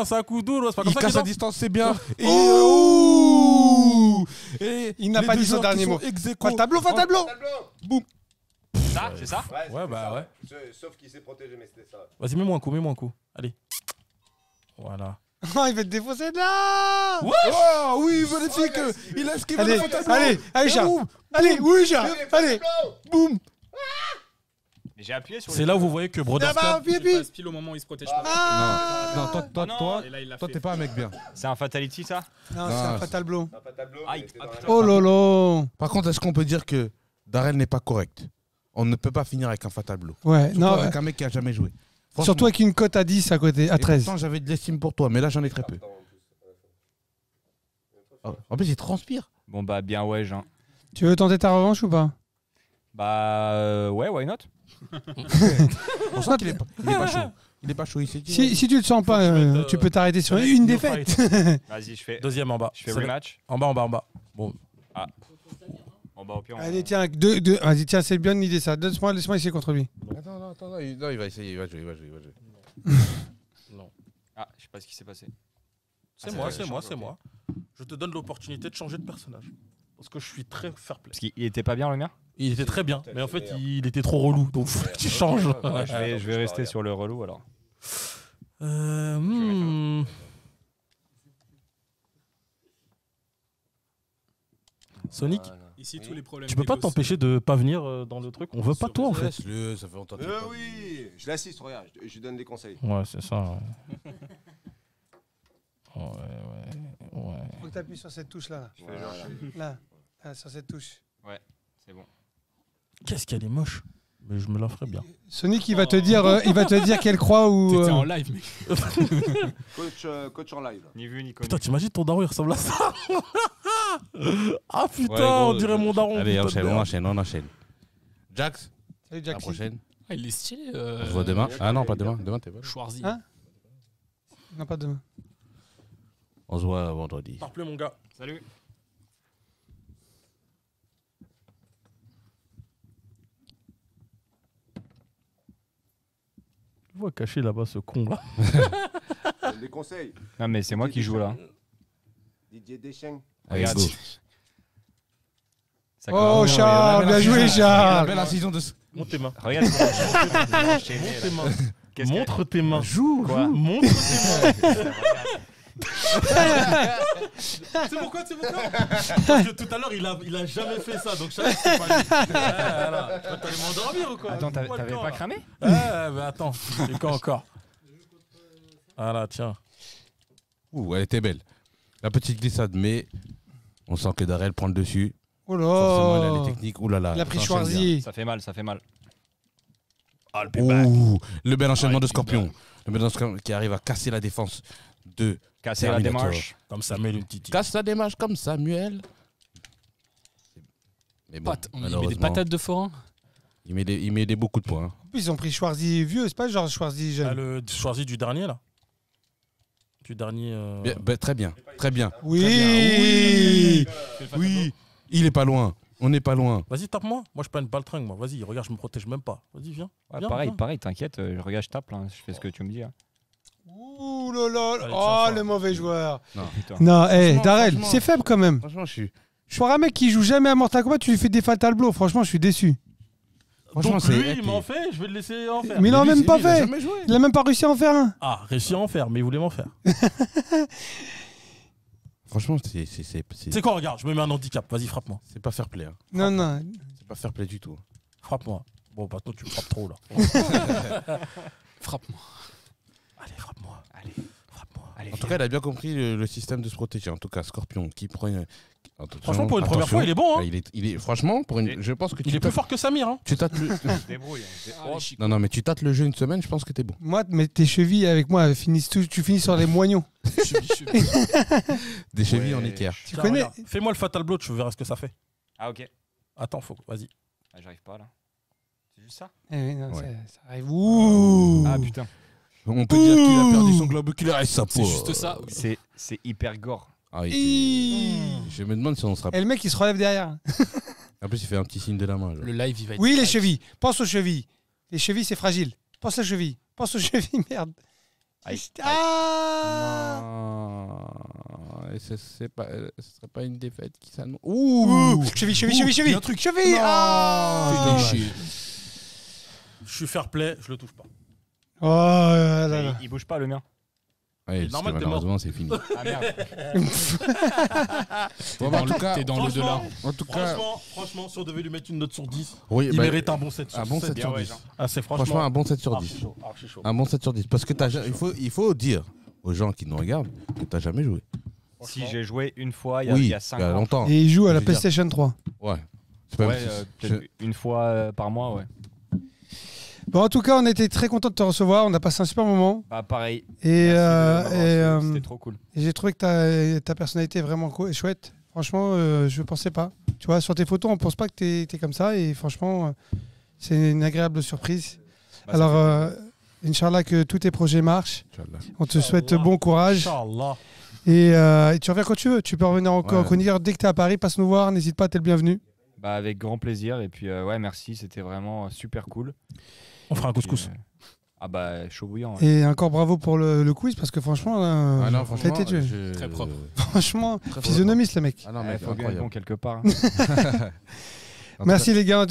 S3: sa couture. C'est pas comme
S2: Il
S3: ça
S2: casse
S3: qu'il
S2: la
S3: danse.
S2: distance, c'est bien. Et
S4: Il n'a
S2: les
S4: pas
S2: deux
S4: dit son
S2: joueurs
S4: dernier
S2: qui
S4: mot.
S2: sont ex aequo.
S4: Pas tableau, pas tableau.
S2: Boum.
S1: Ça, c'est ça
S3: Ouais, bah ouais.
S6: Sauf qu'il s'est protégé, mais c'était ça.
S3: Vas-y, mets-moi un coup, Allez. Voilà.
S4: Oh, il va te défoncer de là.
S2: Oh oui, magnifique. Il a esquivé
S4: Allez,
S2: le tableau.
S4: allez, Charles.
S2: boum.
S4: Allez, oui, Charles. Allez.
S2: Boum.
S1: Mais j'ai appuyé sur
S3: C'est là où vous voyez que Brothers
S4: Là-bas,
S3: Club.
S4: puis.
S5: passe pile au moment où il se protège pas.
S4: Ah.
S2: Non, toi,
S5: Et là, il l'a
S2: toi,
S5: fait.
S2: t'es pas un mec bien.
S1: C'est un fatality, ça
S4: Non, c'est un fatal blow.
S6: Pas tableau.
S1: Aïe.
S6: mais t'es dans la-
S4: Oh lolo.
S2: Par contre, est-ce qu'on peut dire que Darrell n'est pas correct? On ne peut pas finir avec un fatal blow.
S4: Ouais,
S2: Surtout
S4: non.
S2: avec un mec qui a jamais joué. Franchement.
S4: Surtout avec une cote à 10 à côté, à
S2: Et
S4: 13.
S2: pourtant, j'avais de l'estime pour toi, mais là, j'en ai très peu. En plus, il transpire.
S1: Bon, bah, bien, ouais, Jean.
S4: Tu veux tenter ta revanche ou pas?
S1: Bah, ouais, why not?
S2: On sent qu'il est pas chaud. Il est pas chaud, il s'est dit.
S4: Si tu te sens pas,
S3: Faut qu'il mette,
S4: tu peux t'arrêter sur
S3: Select
S4: une
S3: new
S4: défaite.
S3: fight.
S1: Vas-y, je fais
S3: Deuxième en bas.
S1: je fais rematch.
S3: En bas. Bon.
S1: En bas, au pire, on-
S4: Allez, tiens, vas-y, tiens, c'est bien une idée ça. Laisse-moi essayer contre lui.
S2: Attends, il va essayer, il va jouer.
S1: Ah, je sais pas ce qui s'est passé.
S3: C'est moi. Je te donne l'opportunité de changer de personnage. Parce que je suis très fair play.
S1: Parce qu'il était pas bien, le mien.
S3: Il était très bien, mais en fait, il était trop relou. Donc, faut que tu changes.
S1: Ouais, je vais rester sur le relou, alors.
S3: Sonic,
S5: Ici, tous les problèmes.
S3: tu peux pas
S5: d'ego,
S3: t'empêcher de pas venir dans le truc. On veut pas toi en fait.
S2: Laisse-le, ça fait longtemps que
S6: Oui, je l'assiste, regarde, je lui donne des conseils.
S3: Ouais, c'est ça. Ouais.
S4: Faut que tu appuies sur cette touche là. Là, sur cette touche.
S1: C'est bon.
S3: Qu'est-ce qu'elle est moche. Mais je me la ferais bien.
S4: Sonic, il va te dire qu'elle croit ou.
S5: T'étais en live, mec.
S6: Coach en live.
S1: Ni vu, ni connu.
S3: Putain, t'imagines ton daron, il ressemble à ça. Ah putain,
S1: Ouais, gros,
S3: on dirait mon daron.
S2: Allez,
S3: putain de merde.
S2: on enchaîne. Jax,
S4: Salut,
S2: à la
S4: Jack.
S2: prochaine.
S5: Ah, il est stylé.
S2: On se voit demain. Ah non, pas demain. Demain, t'es pas.
S5: Schwarzy.
S4: Hein Non, pas demain.
S2: On se voit vendredi.
S3: Parle plus, mon gars.
S1: Salut.
S3: Je vois caché là-bas ce con là.
S6: Donne des conseils.
S1: Non, mais c'est moi qui joue, là.
S6: Didier Deschamps.
S1: Regarde.
S2: go.
S1: Ça
S4: Oh,
S1: commence.
S4: Charles, bien joué, Charles.
S2: Belle incision de.
S3: Montre tes mains.
S1: Regarde comment
S3: Montre tes mains.
S1: Qu'est-ce
S3: Montre tes mains.
S2: Joue.
S1: Quoi
S3: Montre tes mains. C'est pourquoi Parce que tout à l'heure, il a jamais fait ça. Donc, je savais que c'était pas lui. Voilà. T'allais m'endormir ou quoi?
S1: Attends,
S3: Pas le
S1: t'avais
S3: temps,
S1: pas
S3: là.
S1: cramé?
S3: Mais attends. C'est quand encore? Voilà, tiens.
S2: Ouh, elle était belle. La petite glissade, mais on sent que Darrell prend le dessus.
S4: Oh
S2: Forcément, il a
S4: là.
S2: les techniques. Ouh là là.
S4: Il a pris
S2: ça enchaîne bien.
S4: Schwarzy.
S1: Ça fait mal, ça fait mal.
S2: Ouh, le bel enchaînement
S1: Ah,
S2: de
S1: il
S2: Scorpion. Le bel enchaînement qui arrive à casser la défense de
S1: Casser la
S2: Terminator.
S1: démarche.
S3: Comme ça, met une petite.
S2: Casse la démarche comme Samuel. Mais bon,
S5: On y met des
S2: malheureusement,
S5: patates de forain.
S2: il met des beaucoup de points. Hein.
S4: En plus, ils ont pris Schwarzy vieux, c'est pas genre Schwarzy
S3: Ah,
S4: jeune.
S3: le Schwarzy du dernier là. Du dernier.
S2: Bien, bah, très bien, très bien.
S4: Oui.
S2: Oui, il est pas loin. On n'est pas loin.
S3: Vas-y, tape-moi. Moi, je suis pas une baltringue, moi. Vas-y, regarde, je me protège même pas. Vas-y, viens.
S1: Ouais,
S3: Viens,
S1: pareil,
S3: viens.
S1: pareil, t'inquiète. Regarde, je tape, là. Je fais ce que tu me dis. Hein.
S4: Ouh là là.
S3: Allez,
S4: Oh,
S3: tiens,
S4: le mauvais joueur.
S1: Putain.
S4: Non, hé,
S2: Franchement,
S4: Darrell,
S2: franchement.
S4: c'est faible quand même.
S2: Franchement, je suis.
S4: Pour un mec qui joue jamais à Mortal Kombat, tu lui fais des fatal blows. Franchement, je suis déçu.
S2: Franchement,
S3: Donc
S2: c'est.
S3: lui, il m'en fait, je vais le laisser en faire.
S4: Mais il en a même pas
S2: Il a
S4: fait.
S2: jamais joué.
S4: Il a même pas réussi à en faire un.
S3: Ah, réussi à en faire, mais il voulait m'en faire.
S2: Franchement,
S3: C'est quoi, regarde, je me mets un handicap. Vas-y, frappe-moi.
S2: c'est pas fair play. Hein.
S4: Non, non.
S2: C'est pas fair play du tout.
S3: Frappe-moi. Bon, bah, toi, tu me frappes trop, là.
S5: Frappe-moi.
S3: Allez, frappe-moi.
S1: Allez,
S3: Frappe-moi.
S1: allez.
S2: En tout cas, il a bien compris le système de se protéger. En tout cas, Scorpion qui prend.
S3: Franchement, pour une première fois, il est bon. Hein.
S2: Il est franchement, pour une, je pense que
S3: Il est plus fort que Samir. Hein.
S2: tu tâtes le.
S1: Débrouille.
S2: Non, mais tu tâtes le jeu une semaine, je pense que t'es bon.
S4: Moi, mais tes chevilles avec moi, tu finis sur les moignons.
S2: Des chevilles en
S1: Ouais.
S2: Ikea.
S4: Tu
S3: Tiens,
S4: connais
S3: regarde. Fais-moi le fatal blow, tu verras ce que ça fait.
S1: Ah, ok.
S3: Attends, faut. Vas-y.
S1: Ah, j'arrive pas, là. C'est juste ça?
S4: Eh oui, non,
S2: Ouais.
S4: ça arrive. Ouh.
S1: Ah, putain.
S2: On peut dire qu'il a perdu son globe oculaire et sa peau.
S5: C'est juste ça.
S1: C'est hyper gore.
S2: Ah,
S4: Hi.
S2: Je me demande si on sera.
S4: Et le mec, il se relève derrière.
S2: En plus, il fait un petit signe de la main. Genre.
S5: Le live, il va être.
S4: Oui, les
S5: tight.
S4: chevilles. Pense aux chevilles. Les chevilles, c'est fragile. Pense aux chevilles. Pense aux chevilles, merde.
S1: Aïe.
S4: Ah
S2: Non. Et ce serait pas une défaite qui s'annonce.
S4: Ouh Cheville, cheville, cheville,
S3: il y a
S4: cheville.
S3: un truc.
S4: Cheville. Ah
S3: Je suis fair play, je le touche pas.
S4: Oh là là.
S1: Il bouge pas le mien.
S2: Ouais,
S3: C'est normal, t'es
S2: malheureusement, c'est fini.
S1: Ah merde.
S5: T'es
S2: Bon,
S5: dans
S2: en tout cas-
S5: t'es dans l'au-delà.
S2: En tout cas,
S3: Franchement, si on devait lui mettre une note sur 10,
S2: oui,
S3: il
S2: bah,
S3: mérite un bon 7 sur
S2: un bon 7
S3: 10.
S2: sur
S1: ouais,
S2: 10.
S1: genre.
S3: Ah, c'est
S2: Franchement, un bon 7 sur 10.
S3: archi chaud, archi chaud.
S2: Un bon 7 sur 10. Parce que il faut dire aux gens qui nous regardent que t'as jamais joué.
S1: Si j'ai joué une fois il
S2: Oui,
S1: y a 5
S2: il y a
S1: ans.
S2: longtemps.
S4: Et il joue à la
S2: Je veux dire-
S4: PlayStation 3.
S2: Ouais. C'est pas
S1: Ouais,
S2: je-
S1: peut-être une fois par mois, ouais.
S4: Bon, en tout cas, on était très content de te recevoir. On a passé un super moment.
S1: Bah pareil.
S4: Et,
S1: Merci de m'avoir reçu,
S4: et
S1: c'était trop cool.
S4: j'ai trouvé que ta personnalité est vraiment chouette. Franchement, je ne pensais pas. Tu vois, sur tes photos, on ne pense pas que tu es comme ça. Et franchement, c'est une agréable surprise.
S1: Bah,
S4: Alors,
S1: ça fait plaisir.
S4: Inch'Allah, que tous tes projets marchent.
S2: Inch'Allah.
S4: On te souhaite
S3: Inch'Allah.
S4: bon courage.
S3: Inch'Allah.
S4: Et tu reviens quand tu veux. Tu peux revenir en
S2: Ouais.
S4: chroniqueur dès que tu es à Paris. Passe nous voir. N'hésite pas, tu es le bienvenu.
S1: Bah avec grand plaisir et puis ouais merci, c'était vraiment super cool.
S3: On fera un couscous.
S1: Puis, ah bah chaud bouillant. Ouais.
S4: Et encore bravo pour le quiz parce que franchement,
S2: Ah non,
S4: t'as
S2: franchement,
S4: été tué.
S5: Très propre.
S4: Franchement,
S2: Très
S4: physionomiste le mec.
S2: Ah non,
S1: Ouais,
S2: mec,
S1: faut bien être bon
S2: incroyable.
S1: quelque part.
S2: En tout
S4: Merci les gars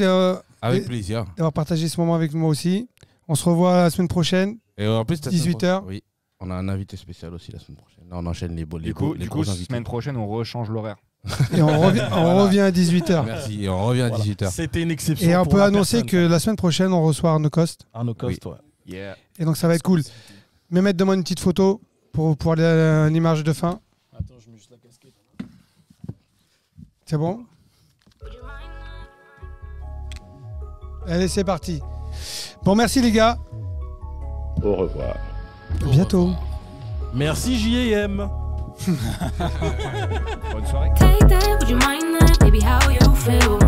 S2: Avec plaisir.
S4: d'avoir partagé ce moment avec moi aussi. On se revoit la semaine prochaine.
S2: Et en plus,
S4: 18h.
S2: Oui. On a un invité spécial aussi la semaine prochaine. Là, on enchaîne les
S1: Du coup,
S2: gros invités.
S1: semaine prochaine on rechange l'horaire.
S4: Et on revient à 18h.
S2: Merci. Et on revient à
S3: Voilà.
S2: 18h.
S3: C'était une exception.
S4: Et on
S3: pour
S4: peut
S3: la
S4: annoncer
S3: personne.
S4: que la semaine prochaine, on reçoit Arnaud Coste.
S3: Arnaud Coste, ouais.
S1: Yeah.
S4: Et donc ça va être cool. Mehmet, demande une petite photo pour l'image de fin.
S5: Attends, je mets juste la casquette.
S4: C'est bon? Allez, c'est parti. Bon, merci les gars.
S6: Au revoir.
S4: À bientôt.
S3: Merci JM.
S1: Bonne soirée.
S7: Take that, would you mind that? Baby, how you feel?